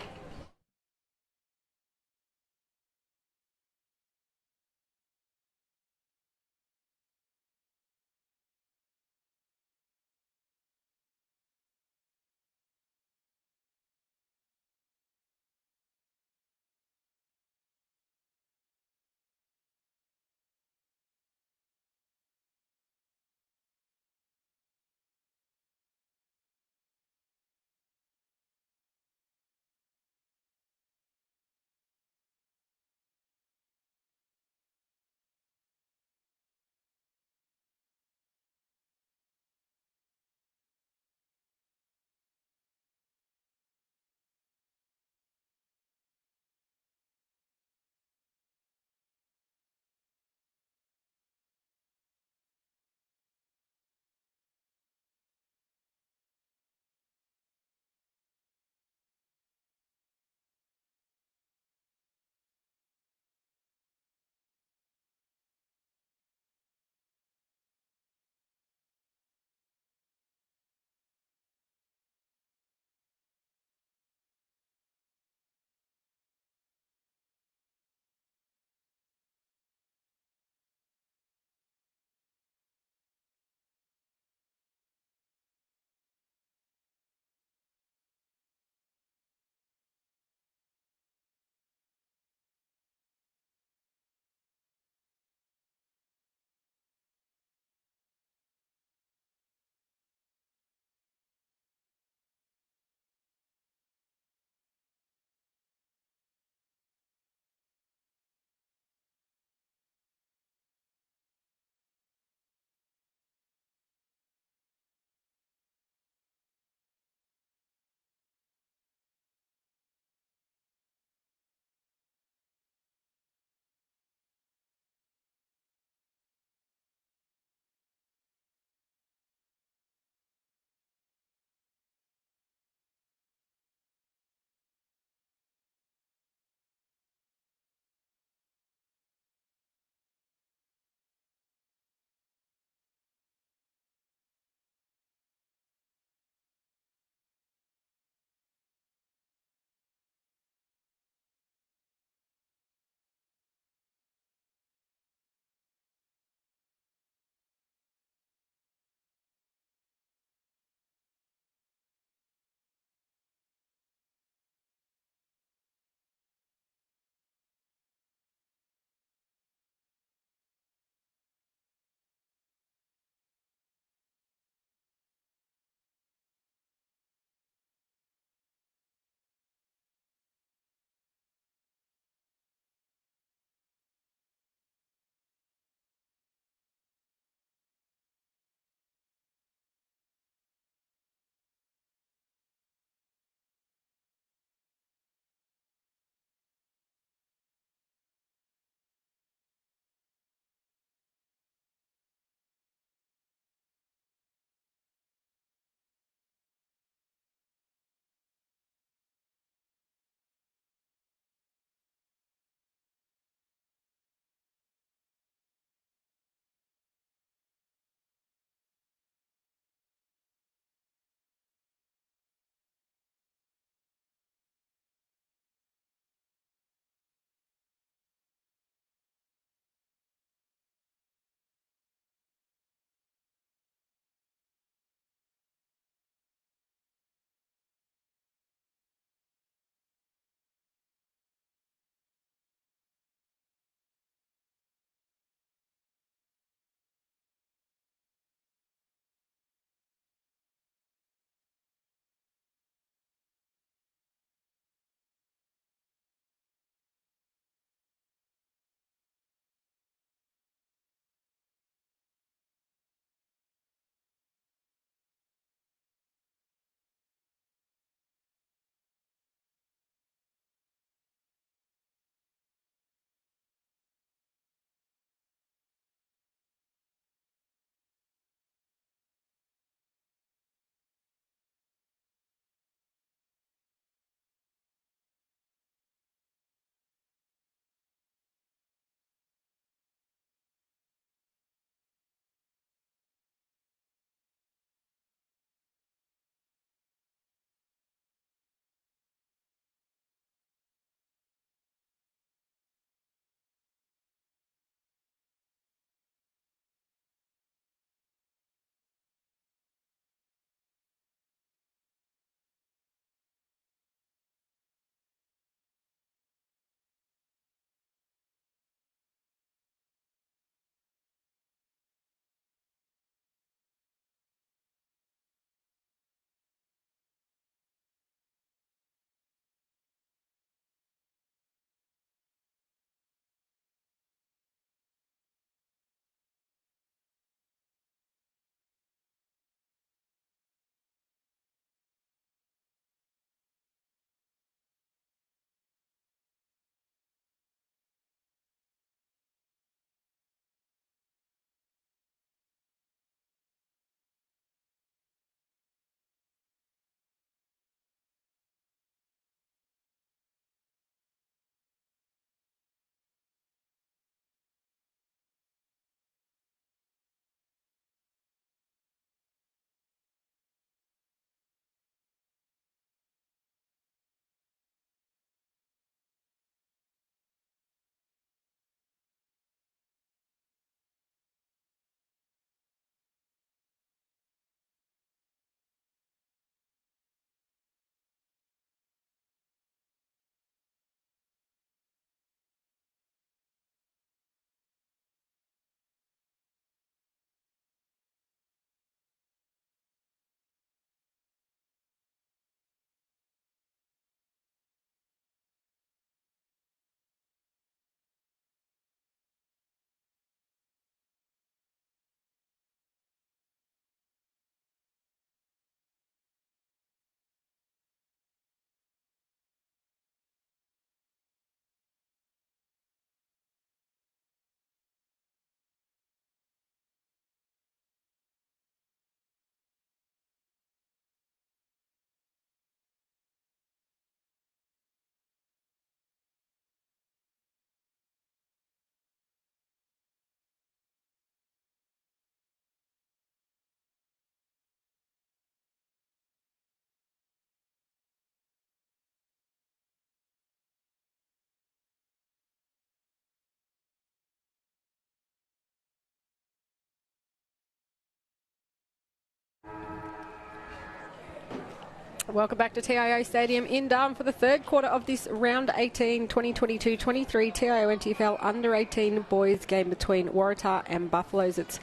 Welcome back to TIO Stadium in Darwin for the third quarter of this round 18 2022-23 TIO NTFL under 18 boys game between Waratah and Buffaloes. It's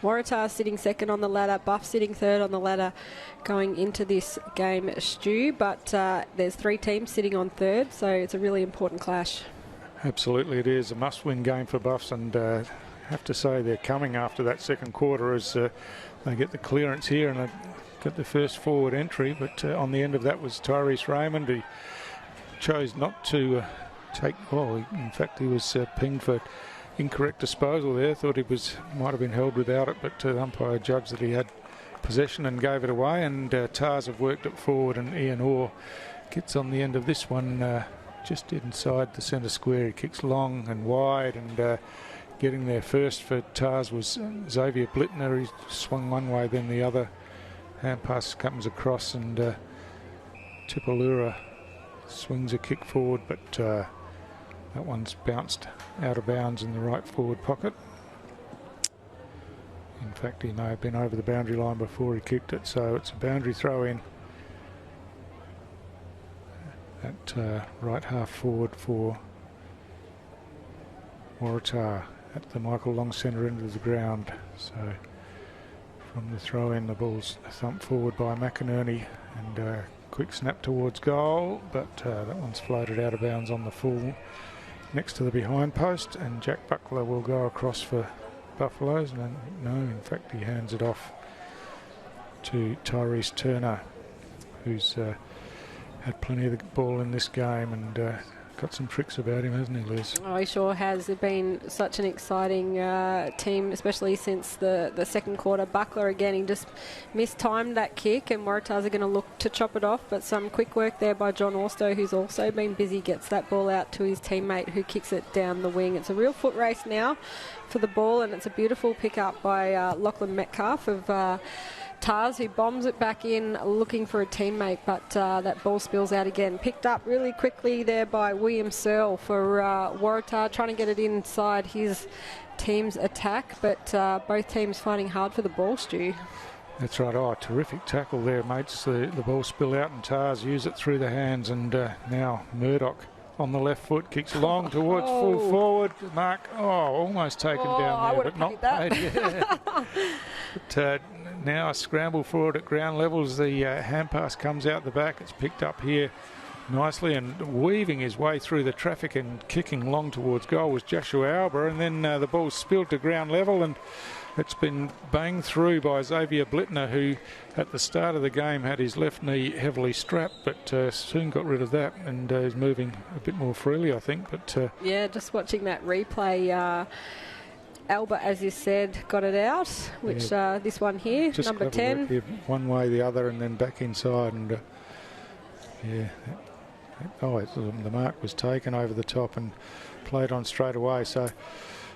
Waratah sitting second on the ladder, Buff sitting third on the ladder going into this game, Stu, but there's three teams sitting on third, so it's a really important clash. Absolutely, it is a must-win game for Buffs, and I have to say they're coming after that second quarter as they get the clearance here and got the first forward entry, but on the end of that was Tyrese Raymond, who chose not to take. Well, in fact, he was pinged for incorrect disposal there. Thought he might have been held without it, but the umpire judged that he had possession and gave it away. And Tars have worked it forward, and Ian Orr gets on the end of this one just inside the centre square. He kicks long and wide, and getting there first for Tars was Xavier Blittner. He swung one way, then the other. Hand pass comes across, and Tipalura swings a kick forward, but that one's bounced out of bounds in the right forward pocket. In fact, he may have been over the boundary line before he kicked it, so it's a boundary throw in at right half forward for Waratah at the Michael Long centre end of the ground. So from the throw-in, the ball's thumped forward by McInerney, and quick snap towards goal, but that one's floated out of bounds on the full next to the behind post, and Jack Buckler will go across for Buffaloes. No, in fact, he hands it off to Tyrese Turner, who's had plenty of the ball in this game and got some tricks about him, hasn't he, Liz? Oh, he sure has. They've been such an exciting team, especially since the second quarter. Buckler again, he just mistimed that kick, and Waratahs are going to look to chop it off, but some quick work there by John Orstow, who's also been busy, gets that ball out to his teammate who kicks it down the wing. It's a real foot race now for the ball, and it's a beautiful pick up by Lachlan Metcalf of Tars, who bombs it back in looking for a teammate, but that ball spills out again. Picked up really quickly there by William Searle for Waratah, trying to get it inside his team's attack, but both teams fighting hard for the ball, Stu. That's right. Oh, terrific tackle there, mates. The ball spill out and Tars use it through the hands, and now Murdoch on the left foot kicks long towards full forward. Mark, almost taken down there, but not paid. Yeah. But now a scramble forward at ground levels. The hand pass comes out the back. It's picked up here nicely, and weaving his way through the traffic and kicking long towards goal was Joshua Alba, and then the ball spilled to ground level, and it's been banged through by Xavier Blittner, who at the start of the game had his left knee heavily strapped, but soon got rid of that and is moving a bit more freely, I think. But yeah, just watching that replay, Alba, as you said, got it out, which this one here, just number 10. Here, one way, the other, and then back inside, and the mark was taken over the top and played on straight away. So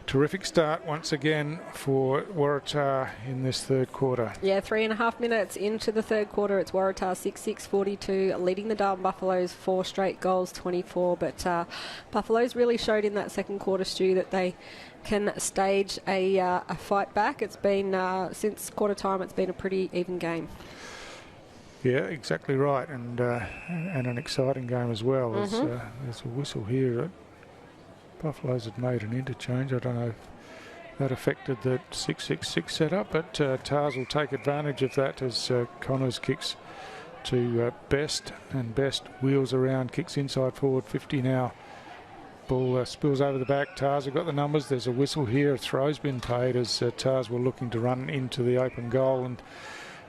terrific start once again for Waratah in this third quarter. Yeah, 3.5 minutes into the third quarter. It's Waratah 6-6-42, leading the Darwin Buffaloes 4 straight goals, 24. But Buffaloes really showed in that second quarter, Stu, that they can stage a fight back. It's been, since quarter time, it's been a pretty even game. Yeah, exactly right, and an exciting game as well. There's a whistle here. Buffaloes had made an interchange. I don't know if that affected the 6-6-6 setup, but Tars will take advantage of that as Connors kicks to Best, and Best wheels around, kicks inside forward 50 now. Ball spills over the back. Tars have got the numbers. There's a whistle here. A throw's been paid as Tars were looking to run into the open goal, and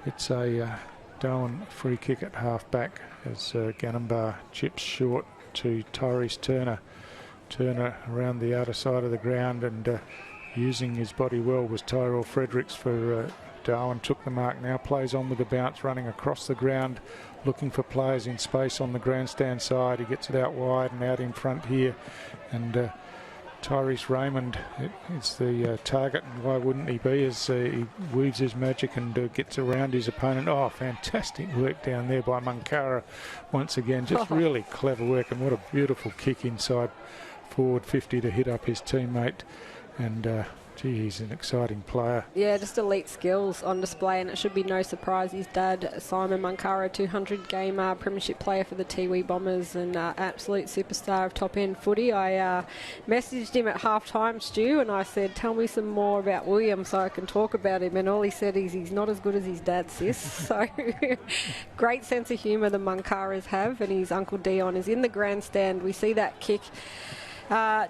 it's a Darwin free kick at half back as Ganambar chips short to Tyrese Turner. Turner around the outer side of the ground, and using his body well was Tyrell Fredericks for Darwin. Took the mark, now plays on with the bounce, running across the ground, looking for players in space on the grandstand side. He gets it out wide and out in front here, and Tyrese Raymond is the target, and why wouldn't he be, as he weaves his magic and gets around his opponent. Oh, fantastic work down there by Munkara once again. Just really clever work, and what a beautiful kick inside forward 50 to hit up his teammate, and Gee, he's an exciting player. Yeah, just elite skills on display, and it should be no surprise his dad, Simon Munkara, 200-game premiership player for the Tiwi Bombers and absolute superstar of top-end footy. I messaged him at half-time, Stu, and I said, tell me some more about William so I can talk about him, and all he said is he's not as good as his dad, sis. So great sense of humour the Munkaras have, and his Uncle Dion is in the grandstand. We see that kick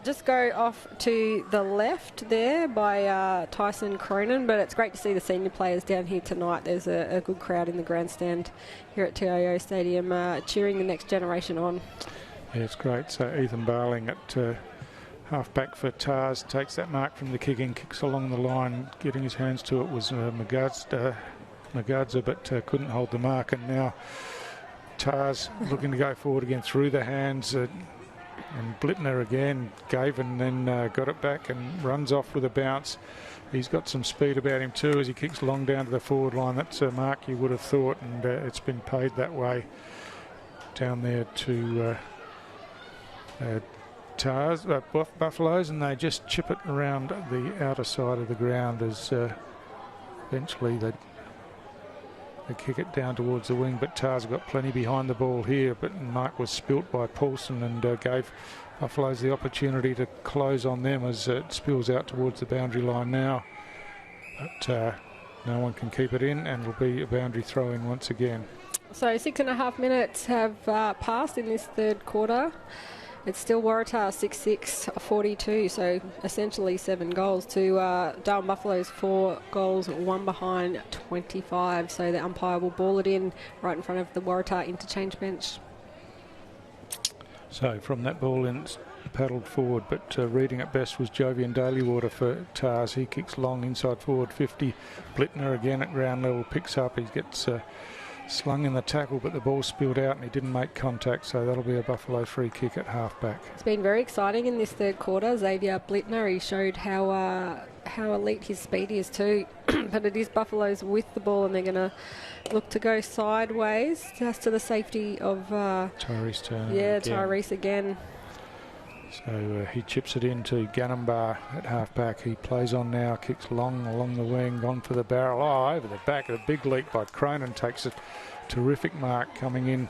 just go off to the left there by Tyson Cronin, but it's great to see the senior players down here tonight. There's a good crowd in the grandstand here at TIO Stadium cheering the next generation on. Yeah, it's great. So Ethan Barling at half-back for Tars takes that mark from the kicking, kicks along the line. Getting his hands to it was Magadza, but couldn't hold the mark. And now Tars looking to go forward again through the hands. And Blittner again gave and then got it back and runs off with a bounce. He's got some speed about him too as he kicks long down to the forward line. That's a mark you would have thought, and it's been paid that way down there to Buffaloes, and they just chip it around the outer side of the ground as eventually they kick it down towards the wing, but Tars got plenty behind the ball here, but mark was spilt by Paulson and gave Buffaloes the opportunity to close on them as it spills out towards the boundary line now. But no one can keep it in, and it'll be a boundary throw-in once again. So 6.5 minutes have passed in this third quarter. It's still Waratah 6-6-42, so essentially 7 goals to Darwin Buffaloes 4 goals, 1 behind 25. So the umpire will ball it in right in front of the Waratah interchange bench. So from that ball in, it's paddled forward, but reading it best was Jovian Dalywater for Tars. He kicks long inside forward 50. Blittner again at ground level picks up. He gets slung in the tackle, but the ball spilled out and he didn't make contact, so that'll be a Buffalo free kick at halfback. It's been very exciting in this third quarter. Xavier Blittner, he showed how elite his speed is too. But it is Buffaloes with the ball, and they're going to look to go sideways just to the safety of Tyrese Turner. Yeah, Tyrese again. So he chips it into Ganambar at halfback. He plays on now, kicks long along the wing, gone for the barrel. Oh, over the back. A big leap by Cronin takes a terrific mark coming in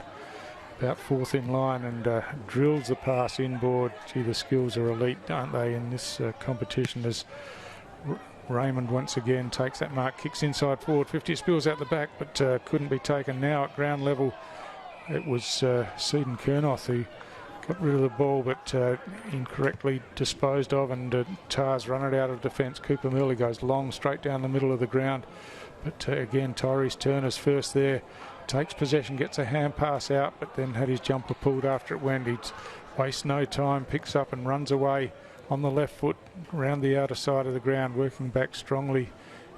about fourth in line and drills the pass inboard. Gee, the skills are elite, aren't they, in this competition, as Raymond once again takes that mark, kicks inside forward 50, spills out the back, but couldn't be taken. Now at ground level, it was Seaton Kernoth who got rid of the ball, but incorrectly disposed of, and Tars run it out of defence. Cooper Murley goes long, straight down the middle of the ground. But again, Tyrese Turner's first there. Takes possession, gets a hand pass out, but then had his jumper pulled after it went. He wastes no time, picks up and runs away on the left foot around the outer side of the ground, working back strongly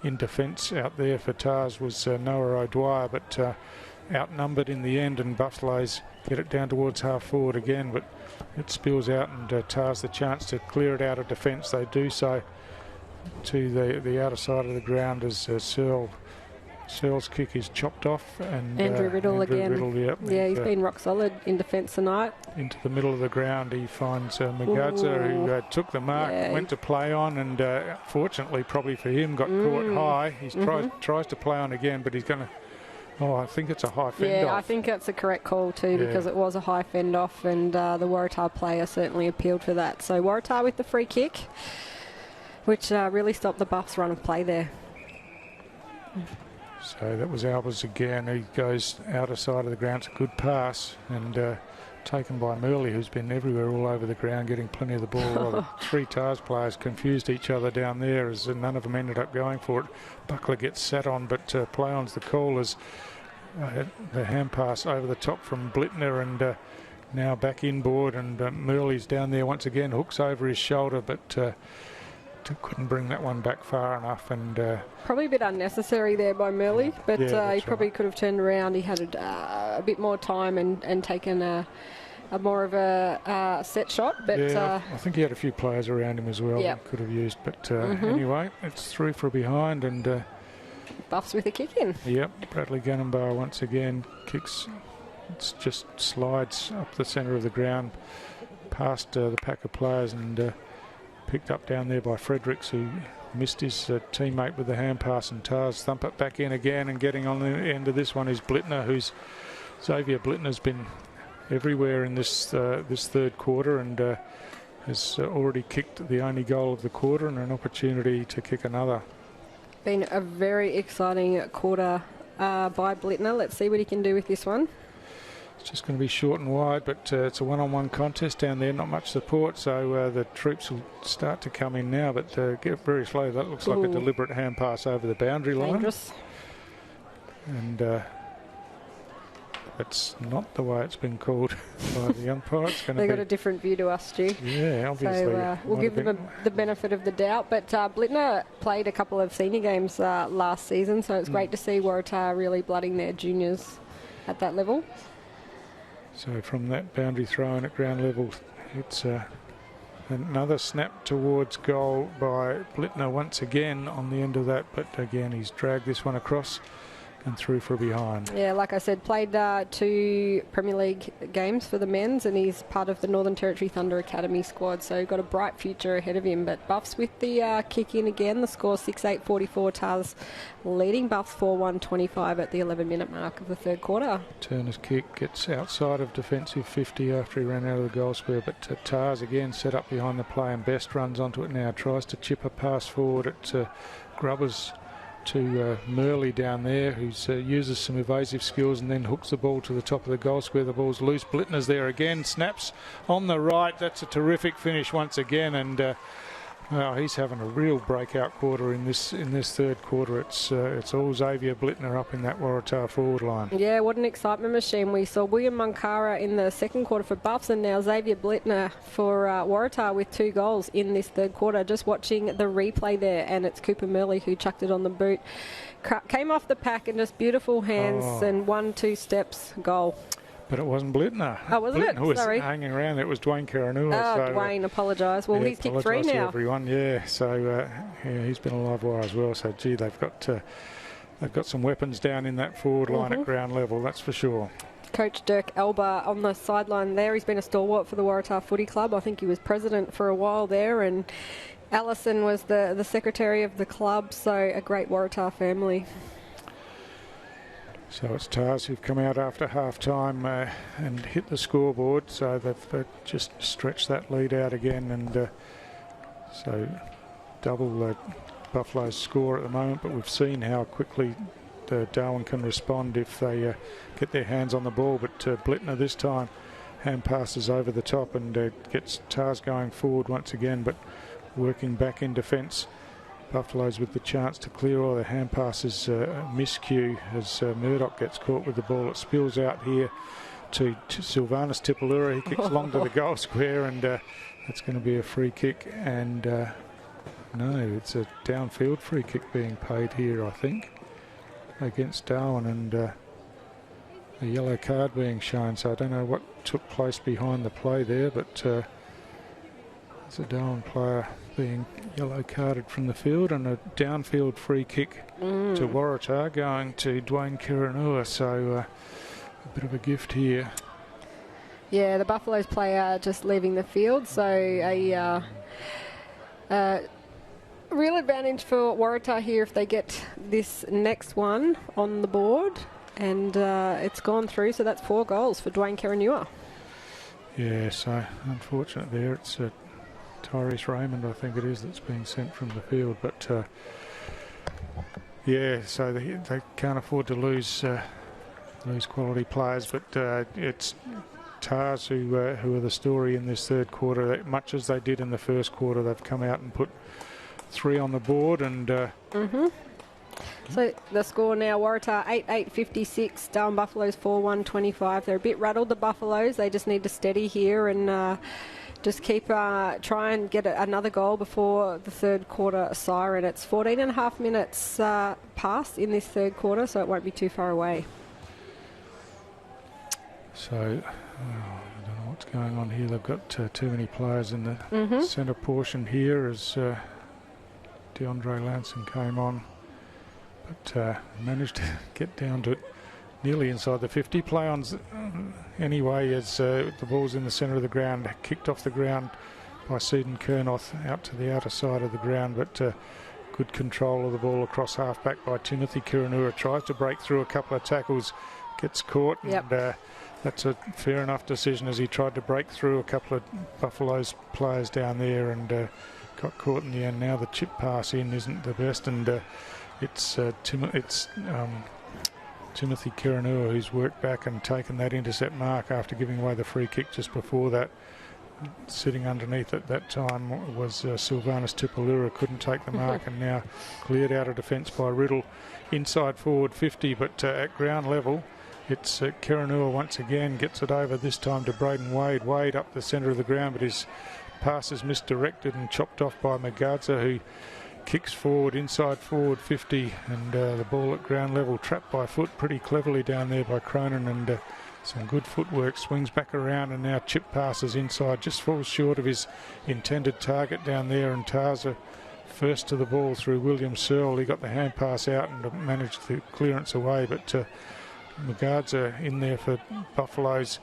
in defence. Out there for Tars was Noah O'Dwyer, but outnumbered in the end, and Buffaloes get it down towards half forward again, but it spills out, and Tars the chance to clear it out of defence. They do so to the outer side of the ground as Searle's kick is chopped off, and Andrew Riddle again. Riddle, yep, yeah, he's been rock solid in defence tonight. Into the middle of the ground, he finds Magadza, who took the mark, went to play on, and fortunately, probably for him, got caught high. He tries to play on again, but he's going to. Oh, I think it's a high fend off. Yeah, I think that's the correct call too, because it was a high fend off, and the Waratah player certainly appealed for that. So Waratah with the free kick, which really stopped the Buffs' run of play there. So that was Albers again. He goes outer side of the ground. It's a good pass, and taken by Murley, who's been everywhere all over the ground, getting plenty of the ball. Well, the three Tars players confused each other down there, as none of them ended up going for it. Buckler gets sat on, but play on's the call as the hand pass over the top from Blittner, and now back inboard, and Murley's down there once again, hooks over his shoulder, but couldn't bring that one back far enough, and probably a bit unnecessary there by Murley, but he probably could have turned around. He had a bit more time and taken a more of a set shot, but I think he had a few players around him as well that could have used, but anyway, it's through for a behind, and Buffs with a kick in. Yep, Bradley Ganambar once again kicks. It just slides up the centre of the ground past the pack of players, and picked up down there by Fredericks, who missed his teammate with the hand pass, and Tars thump it back in again, and getting on the end of this one is Blittner, Xavier Blittner's been everywhere in this third quarter, and has already kicked the only goal of the quarter and an opportunity to kick another. Been a very exciting quarter by Blittner. Let's see what he can do with this one. It's just going to be short and wide, but it's a one-on-one contest down there, not much support, so the troops will start to come in now, but get very slow. That looks like a deliberate hand pass over the boundary line. Dangerous. And that's not the way it's been called by the umpire. They've got a different view to us, Stu. Yeah, obviously. So we'll give them the benefit of the doubt. But Blittner played a couple of senior games last season, so it's great to see Waratah really blooding their juniors at that level. So from that boundary throw-in at ground level, it's another snap towards goal by Blittner once again on the end of that, but again he's dragged this one across and through for a behind. Yeah, like I said, played 2 Premier League games for the men's, and he's part of the Northern Territory Thunder Academy squad, so got a bright future ahead of him. But Buffs with the kick in again, the score 6-8-44, Tars leading Buffs 4-1-25 at the 11-minute mark of the third quarter. Turner's kick gets outside of defensive 50 after he ran out of the goal square, but Tars again set up behind the play, and Best runs onto it now, tries to chip a pass forward at Grubbers to Murley down there, who uses some evasive skills and then hooks the ball to the top of the goal square. The ball's loose. Blittner's there again, snaps on the right. That's a terrific finish once again, and he's having a real breakout quarter in this third quarter. It's all Xavier Blittner up in that Waratah forward line. Yeah, what an excitement machine. We saw William Munkara in the second quarter for Buffs, and now Xavier Blittner for Waratah with 2 goals in this third quarter. Just watching the replay there, and it's Cooper Murley who chucked it on the boot. Came off the pack and just beautiful hands and 1-2 steps goal. But it wasn't Blittner. Oh, wasn't it? Was Sorry. Hanging around. It was Dwayne Karanua. Oh, Dwayne, apologise. Well, he's kicked 3 now. Everyone, yeah. So he's been a live wire as well. So gee, they've got some weapons down in that forward line at ground level. That's for sure. Coach Dirk Elba on the sideline there. He's been a stalwart for the Waratah Footy Club. I think he was president for a while there, and Alison was the secretary of the club. So a great Waratah family. So it's Tars who've come out after half-time and hit the scoreboard, so they've just stretched that lead out again, and so double Buffalo's score at the moment, but we've seen how quickly Darwin can respond if they get their hands on the ball, but Blittner this time hand passes over the top and gets Tars going forward once again, but working back in defence. Buffaloes with the chance to clear all their hand passes, miscue as Murdoch gets caught with the ball. It spills out here to Sylvanus Tipalura. He kicks long to the goal square, and that's going to be a free kick. And no, it's a downfield free kick being paid here, I think, against Darwin, and a yellow card being shown. So I don't know what took place behind the play there, but it's a Darwin player being yellow carded from the field, and a downfield free kick to Waratah going to Dwayne Karanua, so a bit of a gift here. Yeah, the Buffaloes player just leaving the field, so a real advantage for Waratah here if they get this next one on the board, and it's gone through, so that's 4 goals for Dwayne Karanua. Yeah, so unfortunate there. It's Tyrese Raymond, I think it is, that's being sent from the field, but yeah, so they can't afford to lose quality players, but it's Tars who are the story in this third quarter. Much as they did in the first quarter, they've come out and put 3 on the board, and so the score now, Waratah 8-8-56, Darwin Buffaloes 4-1-25. They're a bit rattled, the Buffaloes. They just need to steady here and just keep try and get another goal before the third quarter siren. It's 14.5 minutes past in this third quarter, so it won't be too far away. So I don't know what's going on here. They've got too many players in the centre portion here as DeAndre Lanson came on, but managed to get down to nearly inside the 50. Play on anyway as the ball's in the centre of the ground, kicked off the ground by Seaton Kernoth out to the outer side of the ground, but Good control of the ball across half-back by Timothy Kiranua. Tries to break through a couple of tackles, gets caught, and that's a fair enough decision as he tried to break through a couple of Buffalo's players down there and got caught in the end. Now the chip pass in isn't the best, and it's Timothy Kiranua who's worked back and taken that intercept mark after giving away the free kick just before that. Sitting underneath at that time was Sylvanus Tupolura, couldn't take the mark, and now cleared out of defence by Riddle. Inside forward 50, but at ground level it's Kiranua once again, gets it over, this time to Braden Wade. Wade up the centre of the ground, but his pass is misdirected and chopped off by Magadza, who kicks forward, inside forward 50, and the ball at ground level trapped by foot pretty cleverly down there by Cronin, and some good footwork, swings back around, and now chip passes inside, just falls short of his intended target down there, and Taza first to the ball through William Searle. He got the hand pass out and managed the clearance away, but Magadza in there for Buffaloes,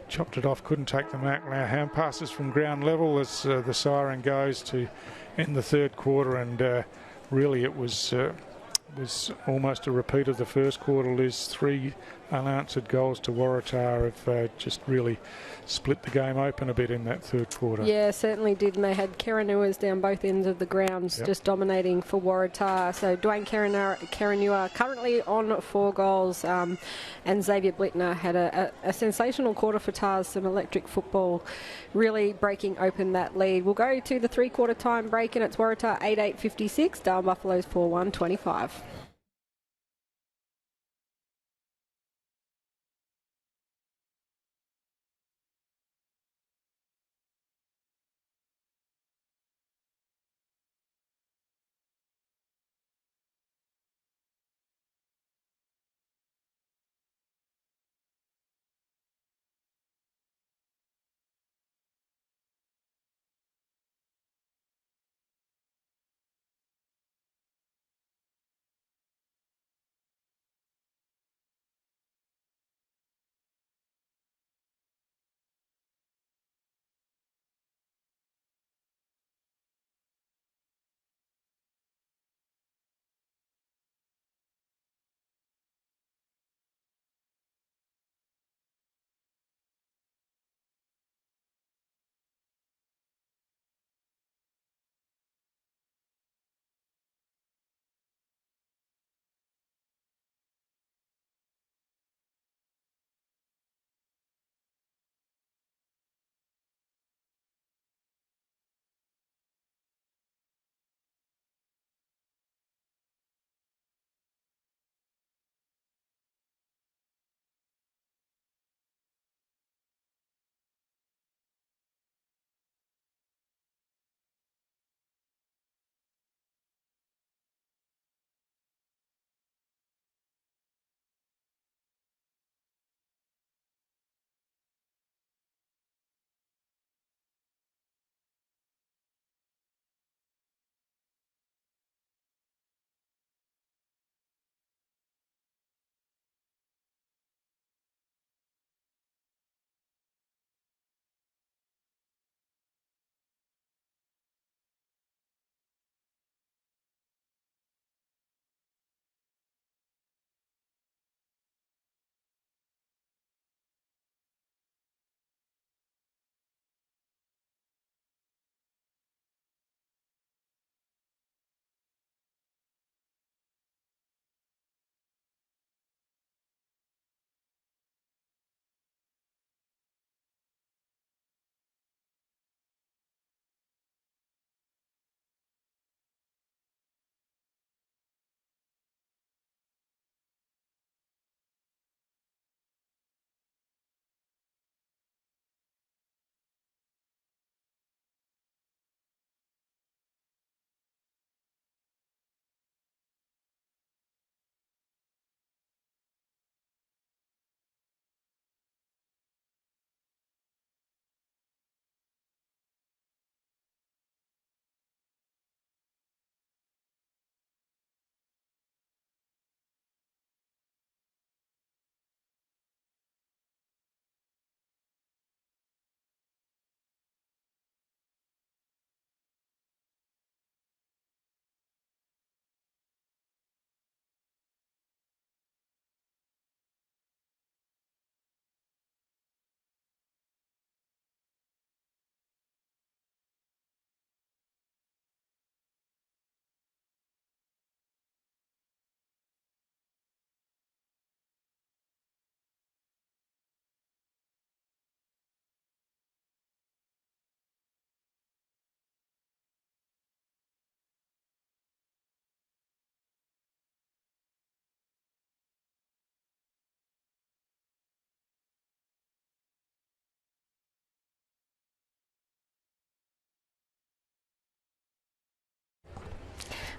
chopped it off, couldn't take the mark. Now hand passes from ground level as the siren goes to end the third quarter, and really it was almost a repeat of the first quarter. Liz, 3 unanswered goals to Waratah have just really split the game open a bit in that third quarter. Yeah, certainly did, and they had Karanuas down both ends of the grounds, just dominating for Waratah. So Dwayne Karanua currently on 4 goals, and Xavier Blittner had a sensational quarter for Tars, some electric football, really breaking open that lead. We'll go to the 3-quarter time break, and it's Waratah 8-8-56, Darwin Buffaloes 4-1-25.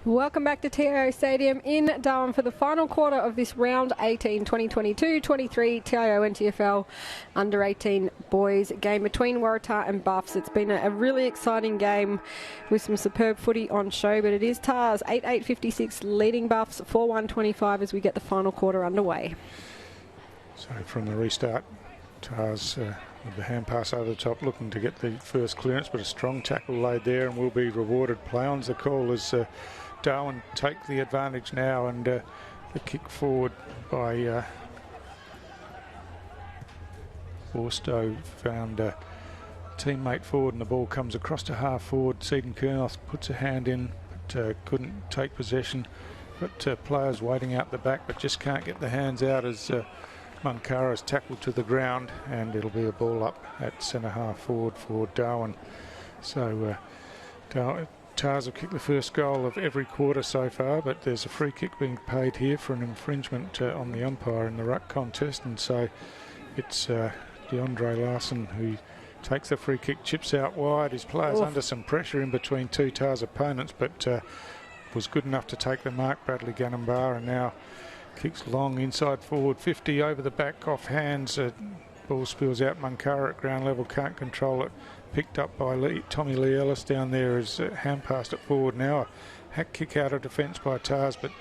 Welcome back to TIO Stadium in Darwin for the final quarter of this round 18 2022-23 TIO NTFL under 18 boys game between Waratah and Buffs. It's been a really exciting game with some superb footy on show, but it is TARS 8-8-56 leading Buffs 4-1-25 as we get the final quarter underway. So from the restart, TARS with the hand pass over the top looking to get the first clearance, but a strong tackle laid there and will be rewarded. Play on's the call as Darwin take the advantage now, and the kick forward by Borstow found a teammate forward, and the ball comes across to half forward. Seaton Kernoth puts a hand in, but couldn't take possession. But players waiting out the back, but just can't get the hands out as Munkara's tackled to the ground, and it'll be a ball up at centre half forward for Darwin. So TARS have kicked the first goal of every quarter so far, but there's a free kick being paid here for an infringement on the umpire in the ruck contest, and so it's DeAndre Larson who takes the free kick, chips out wide. His player's under some pressure in between two TARS opponents, but was good enough to take the mark, Bradley Ganambara, and now kicks long inside forward 50 over the back off hands. Ball spills out. Munkara at ground level can't control it. Picked up by Tommy Lee Ellis down there as hand passed it forward. Now a hack kick out of defence by TARS, but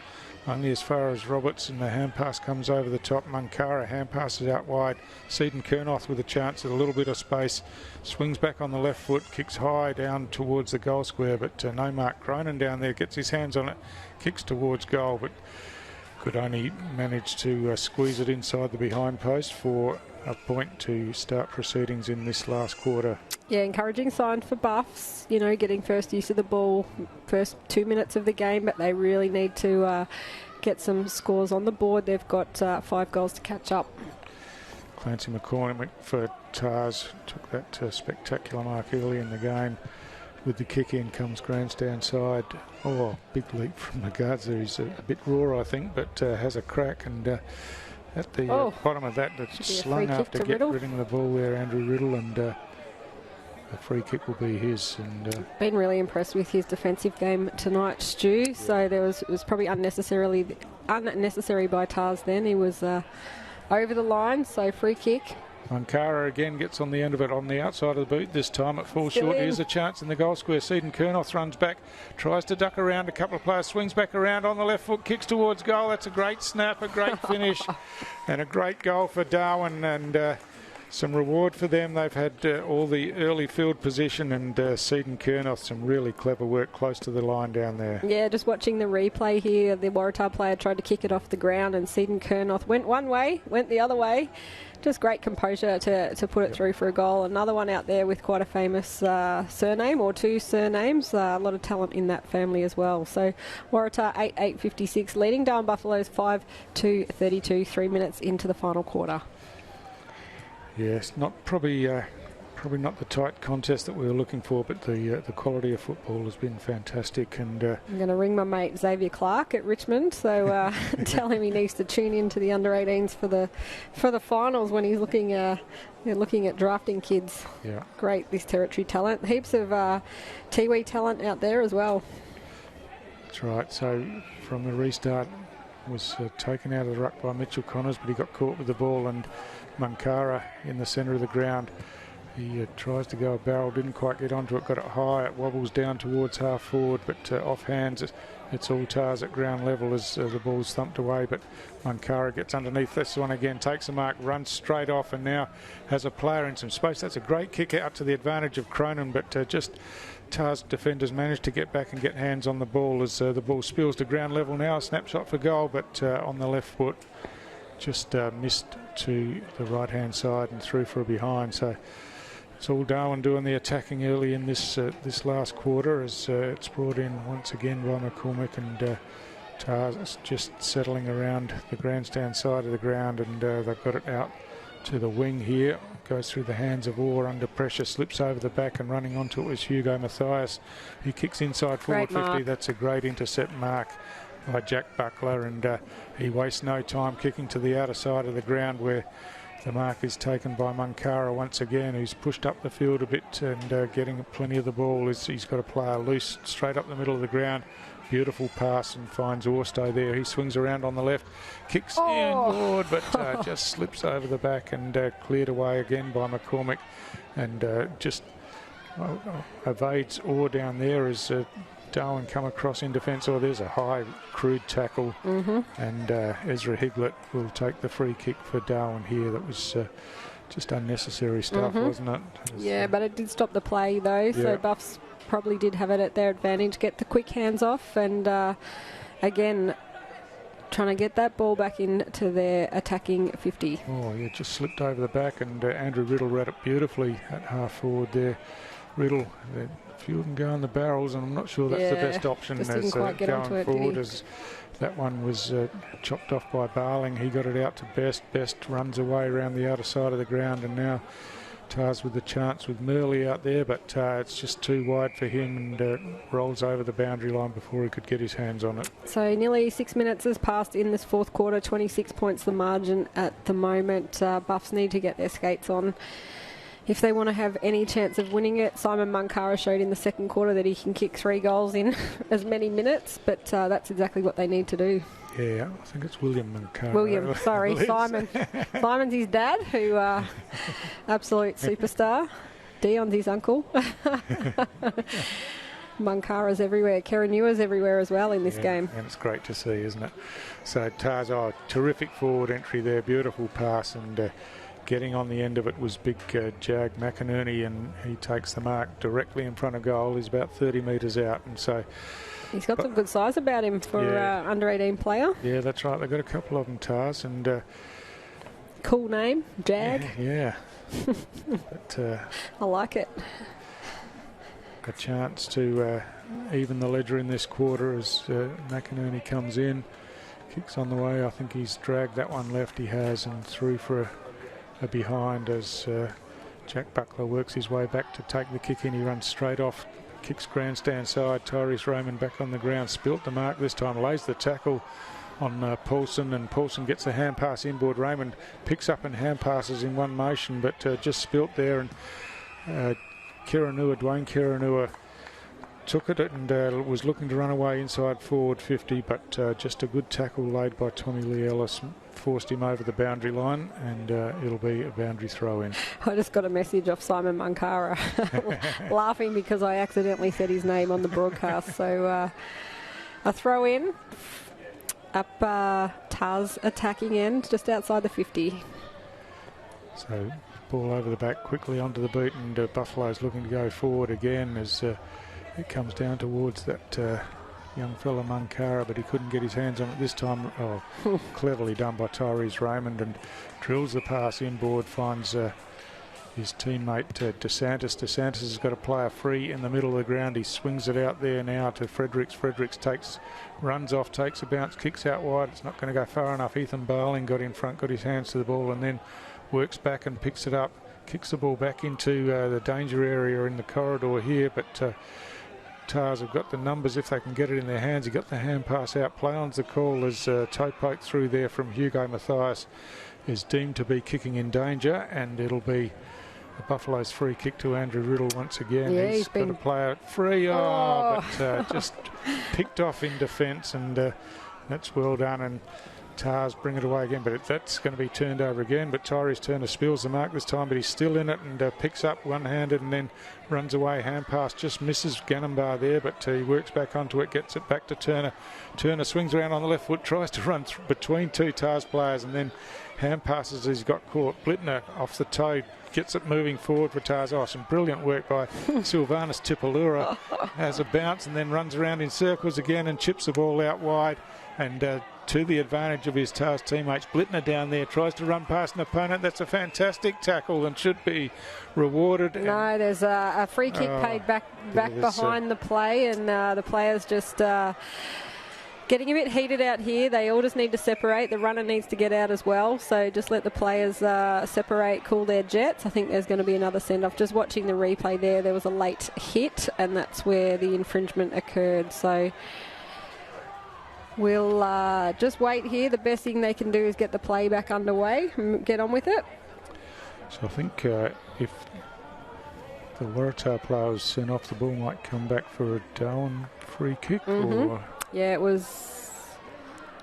only as far as Roberts, and the hand pass comes over the top. Munkara hand passes out wide. Seaton Kernoth with a chance at a little bit of space. Swings back on the left foot, kicks high down towards the goal square, but no Mark Cronin down there. Gets his hands on it, kicks towards goal, but could only manage to squeeze it inside the behind post for a point to start proceedings in this last quarter. Yeah, encouraging sign for Buffs, you know, getting first use of the ball first 2 minutes of the game, but they really need to get some scores on the board. They've got 5 goals to catch up. Clancy McCormick for TARS took that spectacular mark early in the game. With the kick in comes grandstand side. Oh, big leap from the guards there. He's a bit raw, I think, but has a crack, and at the bottom of that, it's slung after getting the ball there, Andrew Riddle, and the free kick will be his. And been really impressed with his defensive game tonight, Stu. Yeah. So it was probably unnecessary by TARS. Then he was over the line, so free kick. Munkara again gets on the end of it on the outside of the boot. This time it falls short. Here's a chance in the goal square. Seaton Kernoth runs back, tries to duck around a couple of players, swings back around on the left foot, kicks towards goal. That's a great snap, a great finish, and a great goal for Darwin, and some reward for them. They've had all the early field position, and Seaton Kernoth, some really clever work close to the line down there. Yeah, just watching the replay here, the Waratah player tried to kick it off the ground, and Seaton Kernoth went one way, went the other way. Just great composure to put it through for a goal. Another one out there with quite a famous surname, or 2 surnames. A lot of talent in that family as well. So Waratah 8-8-56 leading Darwin Buffaloes 5-32, 3 minutes into the final quarter. Yes, probably not the tight contest that we were looking for, but the quality of football has been fantastic. And I'm going to ring my mate Xavier Clark at Richmond, so tell him he needs to tune in to the under-18s for the finals when he's looking at drafting kids. Yeah, great, this territory talent. Heaps of Tiwi talent out there as well. That's right. So from the restart, was taken out of the ruck by Mitchell Connors, but he got caught with the ball, and Munkara in the centre of the ground. He tries to go a barrel, didn't quite get onto it, got it high, it wobbles down towards half forward, but off hands, it's all TARS at ground level as the ball's thumped away, but Munkara gets underneath this one again, takes a mark, runs straight off, and now has a player in some space. That's a great kick out to the advantage of Cronin, but just TARS defenders managed to get back and get hands on the ball as the ball spills to ground level now. A snapshot for goal, but on the left foot, just missed to the right-hand side and through for a behind. So it's all Darwin doing the attacking early in this last quarter as it's brought in once again by McCormick, and TARS just settling around the grandstand side of the ground, and they've got it out to the wing here. Goes through the hands of Orr under pressure, slips over the back, and running onto it was Hugo Mathias. He kicks inside forward 50. That's a great intercept mark by Jack Buckler, and he wastes no time kicking to the outer side of the ground where The mark is taken by Munkara once again, who's pushed up the field a bit and getting plenty of the ball. He's got a player loose straight up the middle of the ground. Beautiful pass and finds Orsto there. He swings around on the left, kicks inboard, but just slips over the back and cleared away again by McCormick, and just evades Orr down there as Darwin come across in defence. There's a high, crude tackle, and Ezra Higlett will take the free kick for Darwin here. That was just unnecessary stuff, wasn't it? Yeah, but it did stop the play though, so Buffs probably did have it at their advantage, get the quick hands off, and again trying to get that ball back into their attacking 50. Oh yeah, just slipped over the back, and Andrew Riddle read it beautifully at half forward there. Riddle, if you can go on the barrels, and I'm not sure that's the best option as going forward, as that one was chopped off by Barling. He got it out to Best. Best runs away around the outer side of the ground, and now Tars with the chance with Murley out there, but it's just too wide for him, and rolls over the boundary line before he could get his hands on it. So nearly 6 minutes has passed in this fourth quarter, 26 points the margin at the moment. Buffs need to get their skates on if they want to have any chance of winning it. Simon Munkara showed in the second quarter that he can kick 3 goals in as many minutes, but that's exactly what they need to do. Yeah, I think it's William Munkara. William, sorry, Simon. Simon's his dad, who absolute superstar. Dion's his uncle. Munkara's everywhere. Keranua's everywhere as well in this game. And it's great to see, isn't it? So Tars, terrific forward entry there, beautiful pass, and getting on the end of it was big Jag McInerney, and he takes the mark directly in front of goal. He's about 30 metres out, and so he's got some good size about him for under 18 player. Yeah, that's right. They've got a couple of them, Tars, and cool name, Jag. Yeah. But I like it. A chance to even the ledger in this quarter as McInerney comes in, kicks on the way. I think he's dragged that one left. He has, and through for a behind as Jack Buckler works his way back to take the kick in. He runs straight off, kicks grandstand side. Tyrese Raymond back on the ground, spilt the mark this time, lays the tackle on Paulson, and Paulson gets a hand pass inboard. Raymond picks up and hand passes in one motion, but just spilt there, and Dwayne Kiranua took it and was looking to run away inside forward 50, but just a good tackle laid by Tommy Lee Ellis forced him over the boundary line, and it'll be a boundary throw in. I just got a message off Simon Munkara laughing because I accidentally said his name on the broadcast. So a throw in up Taz attacking end just outside the 50. So ball over the back quickly onto the boot, and Buffalo's looking to go forward again as it comes down towards that young fella Munkara, but he couldn't get his hands on it this time. Cleverly done by Tyrese Raymond, and drills the pass inboard, finds his teammate DeSantis. DeSantis has got a player free in the middle of the ground. He swings it out there now to Fredericks. Fredericks runs off, takes a bounce, kicks out wide. It's not going to go far enough. Ethan Barling got in front, got his hands to the ball, and then works back and picks it up, kicks the ball back into the danger area in the corridor here, but Tars have got the numbers if they can get it in their hands. He got the hand pass out. Play on's the call as toe poke through there from Hugo Mathias is deemed to be kicking in danger, and it'll be the Buffalo's free kick to Andrew Riddle once again. Yeah, he's got a player free, but just picked off in defence, and that's well done, and Tars bring it away again, but that's going to be turned over again. But Tyrese Turner spills the mark this time, but he's still in it, and picks up one-handed and then runs away. Hand pass just misses Ganambar there, but he works back onto it, gets it back to Turner. Turner swings around on the left foot, tries to run between two Tars players, and then hand passes as he's got caught. Blitner off the toe, gets it moving forward for Tars. Some brilliant work by Silvanus Tipalura. Has a bounce and then runs around in circles again and chips the ball out wide, and to the advantage of his Tars teammates. Blitner down there tries to run past an opponent. That's a fantastic tackle and should be rewarded. No, there's a free kick paid back behind the play, and the players just getting a bit heated out here. They all just need to separate. The runner needs to get out as well, so just let the players separate, cool their jets. I think there's going to be another send-off. Just watching the replay there was a late hit, and that's where the infringement occurred. So we'll just wait here. The best thing they can do is get the play back underway and get on with it. So I think if the Waratah player was sent off, the ball might come back for a Darwin free kick. Or Yeah, it was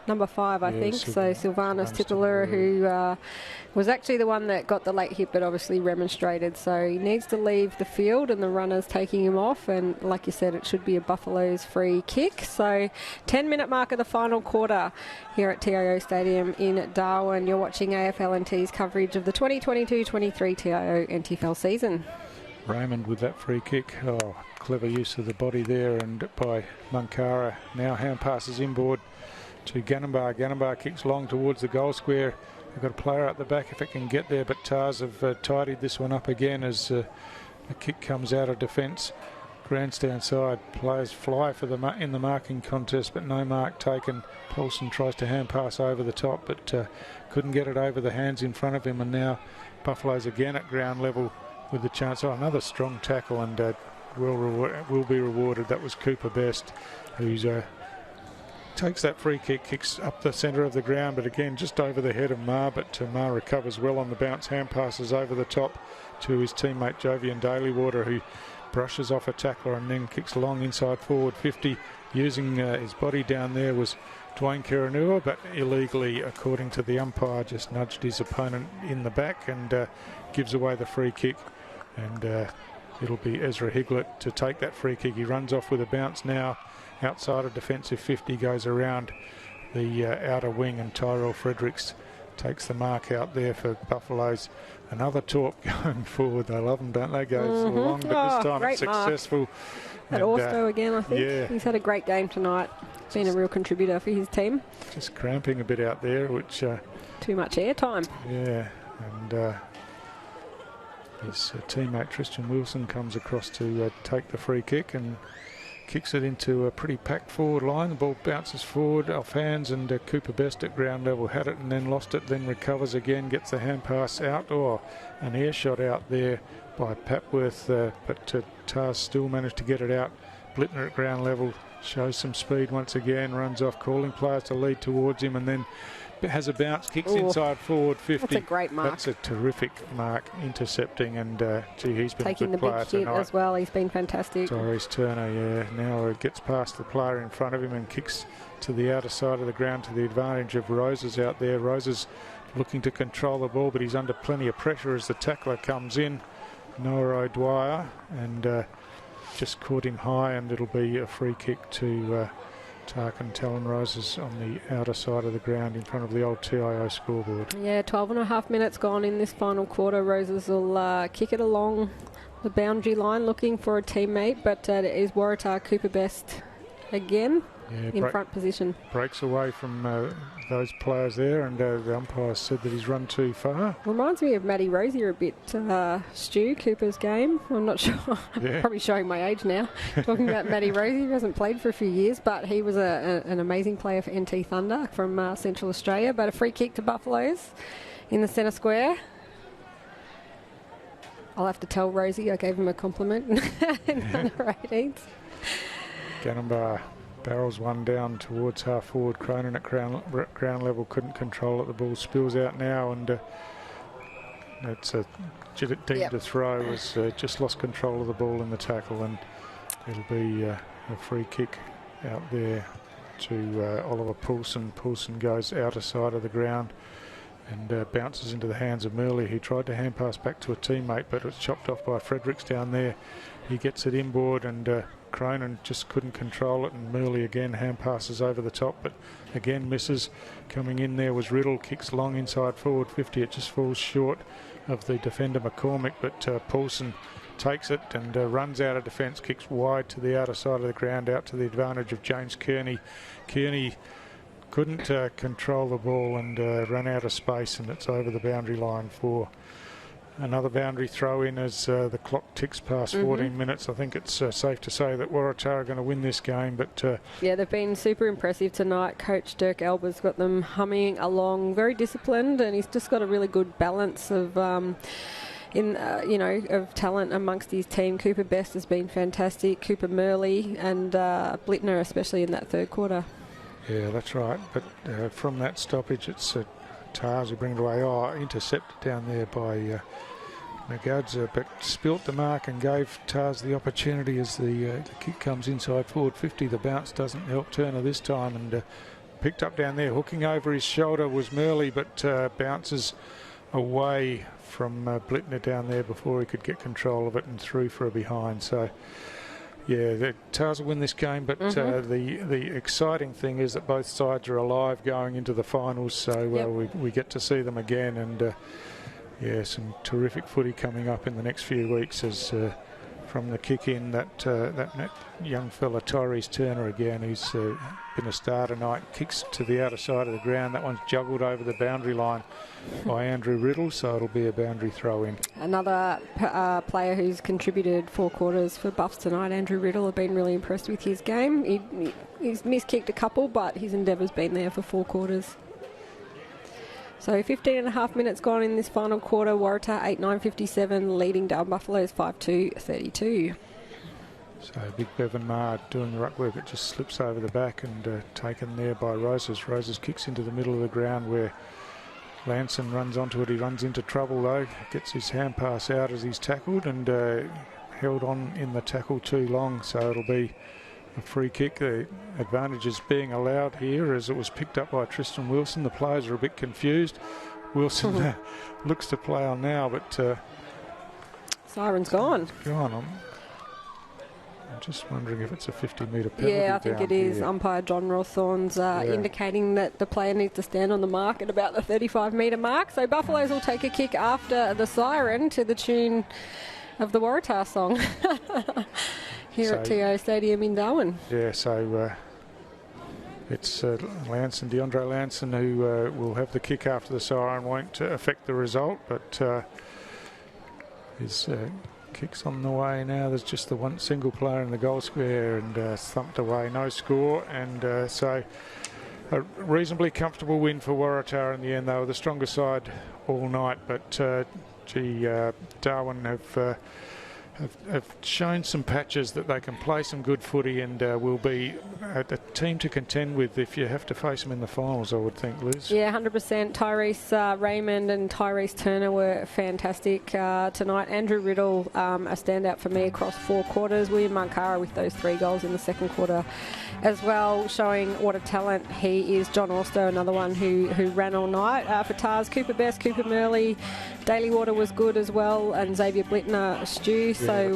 number 5, I think. So Sylvanus Tipalura, who was actually the one that got the late hit, but obviously remonstrated. So he needs to leave the field, and the runner's taking him off. And like you said, it should be a Buffaloes free kick. So 10-minute mark of the final quarter here at TIO Stadium in Darwin. You're watching AFL&T's coverage of the 2022-23 TIO NTFL season. Raymond with that free kick. Oh, clever use of the body there, and by Munkara. Now hand passes inboard to Ganambar. Ganambar kicks long towards the goal square. They've got a player at the back if it can get there, but Tars have tidied this one up again as the kick comes out of defence. Grandstand side, players fly for in the marking contest, but no mark taken. Paulson tries to hand pass over the top, but couldn't get it over the hands in front of him, and now Buffaloes again at ground level with the chance. Oh, another strong tackle, and will be rewarded. That was Cooper Best, who's takes that free kick, kicks up the centre of the ground, but again just over the head of Ma, but Ma recovers well on the bounce, hand passes over the top to his teammate Jovian Dalywater, who brushes off a tackler and then kicks long inside forward 50. Using his body down there was Dwayne Kiranua, but illegally, according to the umpire, just nudged his opponent in the back and gives away the free kick. And it'll be Ezra Higlett to take that free kick. He runs off with a bounce now outside of defensive 50, goes around the outer wing, and Tyrell Fredericks takes the mark out there for Buffaloes. Another torp going forward. They love them, don't they? Goes along, but this time it's successful. At Orsto again, I think. Yeah. He's had a great game tonight. Been a real contributor for his team. Just cramping a bit out there, which... too much airtime. Yeah, and his teammate Tristan Wilson comes across to take the free kick and kicks it into a pretty packed forward line. The ball bounces forward off hands, and Cooper Best at ground level had it and then lost it, then recovers again, gets the hand pass out, or an air shot out there by Papworth, but Tars still managed to get it out. Blittner at ground level shows some speed once again, runs off, calling players to lead towards him, and then has a bounce, kicks inside forward 50. That's a great mark. That's a terrific mark, intercepting, and he's been taking a good player the big hit tonight as well. He's been fantastic. Tyrese Turner, yeah. Now it gets past the player in front of him and kicks to the outer side of the ground to the advantage of Roses out there. Roses looking to control the ball, but he's under plenty of pressure as the tackler comes in, Noah O'Dwyer, and just caught him high, and it'll be a free kick to Tarkin Talon Roses on the outer side of the ground in front of the old TIO scoreboard. Yeah, 12.5 minutes gone in this final quarter. Roses will kick it along the boundary line looking for a teammate, but it is Waratah Cooper Best again in front position. Breaks away from those players there, and the umpire said that he's run too far. Reminds me of Matty Rosier a bit, Stu, Cooper's game. I'm not sure. Yeah. Probably showing my age now. Talking about Matty Rosier, he hasn't played for a few years, but he was an amazing player for NT Thunder from Central Australia. But a free kick to Buffaloes in the centre square. I'll have to tell Rosie I gave him a compliment in under 18's. Ganambar barrels one down towards half forward. Cronin at ground level couldn't control it. The ball spills out now, and it's a deep to throw. Was just lost control of the ball in the tackle, and it'll be a free kick out there to Oliver Poulsen. Poulsen goes outer side of the ground and bounces into the hands of Murley, who tried to hand pass back to a teammate, but it was chopped off by Fredericks down there. He gets it inboard, and Cronin just couldn't control it, and Murley again hand passes over the top, but again misses. Coming in there was Riddle, kicks long inside forward 50. It just falls short of the defender McCormick, but Poulsen takes it and runs out of defence, kicks wide to the outer side of the ground, out to the advantage of James Kearney. Kearney couldn't control the ball and run out of space, and it's over the boundary line for another boundary throw in as the clock ticks past 14 minutes. I think it's safe to say that Waratah are going to win this game. But yeah, they've been super impressive tonight. Coach Dirk Elber's got them humming along, very disciplined, and he's just got a really good balance of of talent amongst his team. Cooper Best has been fantastic. Cooper Murley and Blittner, especially in that third quarter. Yeah, that's right. But from that stoppage, it's Tars who bring it away. Oh, intercepted down there by Nagadza, but spilt the mark and gave Tars the opportunity as the kick comes inside forward 50. The bounce doesn't help Turner this time, and picked up down there. Hooking over his shoulder was Murley, but bounces away from Blittner down there before he could get control of it and through for a behind. So, yeah, the Tars will win this game, but the exciting thing is that both sides are alive going into the finals, so we get to see them again, and yeah, some terrific footy coming up in the next few weeks as from the kick in that young fella Tyrese Turner again, who's been a star tonight, kicks to the outer side of the ground. That one's juggled over the boundary line by Andrew Riddle, so it'll be a boundary throw in. Another player who's contributed 4 quarters for Buffs tonight, Andrew Riddle. I've been really impressed with his game. He's miskicked a couple, but his endeavour's been there for 4 quarters. So 15.5 minutes gone in this final quarter. Waratah 8-9-57, leading Darwin Buffaloes 5-2-32. So big Bevan Maher doing the ruck work. It just slips over the back and taken there by Roses. Roses kicks into the middle of the ground where Lanson runs onto it. He runs into trouble though. Gets his hand pass out as he's tackled and held on in the tackle too long. So it'll be a free kick. The advantage is being allowed here as it was picked up by Tristan Wilson. The players are a bit confused. Wilson looks to play on now, but siren's gone. I'm just wondering if it's a 50-metre penalty. Yeah, I think it is. Here. Umpire John Rawthorne's indicating that the player needs to stand on the mark at about the 35-metre mark. So Buffaloes will take a kick after the siren to the tune of the Waratah song here at TIO Stadium in Darwin. Yeah, so it's Lanson, DeAndre Lanson, who will have the kick after the siren. Won't affect the result, but his kick's on the way now. There's just the one single player in the goal square and thumped away, no score, and so a reasonably comfortable win for Waratah in the end. They were the stronger side all night, but Darwin have shown some patches that they can play some good footy and will be a team to contend with if you have to face them in the finals, I would think, Liz. Yeah, 100%. Tyrese Raymond and Tyrese Turner were fantastic tonight. Andrew Riddle, a standout for me across 4 quarters. William Mankara with those 3 goals in the second quarter as well, showing what a talent he is. John Auster, another one who ran all night. For Tars, Cooper Best, Cooper Murley, Daly Water was good as well, and Xavier Blittner, Stu. So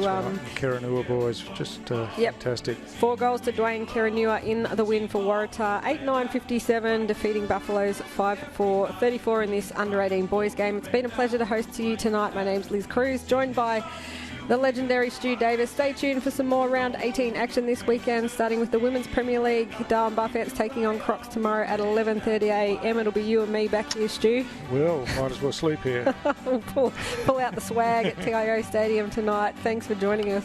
Keranua boys, just fantastic. 4 goals to Dwayne Keranua in the win for Waratah. 8-9-57, defeating Buffaloes 5-4-34 in this under-18 boys game. It's been a pleasure to host to you tonight. My name's Liz Cruz, joined by the legendary Stu Davis. Stay tuned for some more round 18 action this weekend, starting with the Women's Premier League. Darwin Buffets taking on Crocs tomorrow at 11:30 a.m. It'll be you and me back here, Stu. Well, might as well sleep here. We'll pull out the swag at TIO Stadium tonight. Thanks for joining us.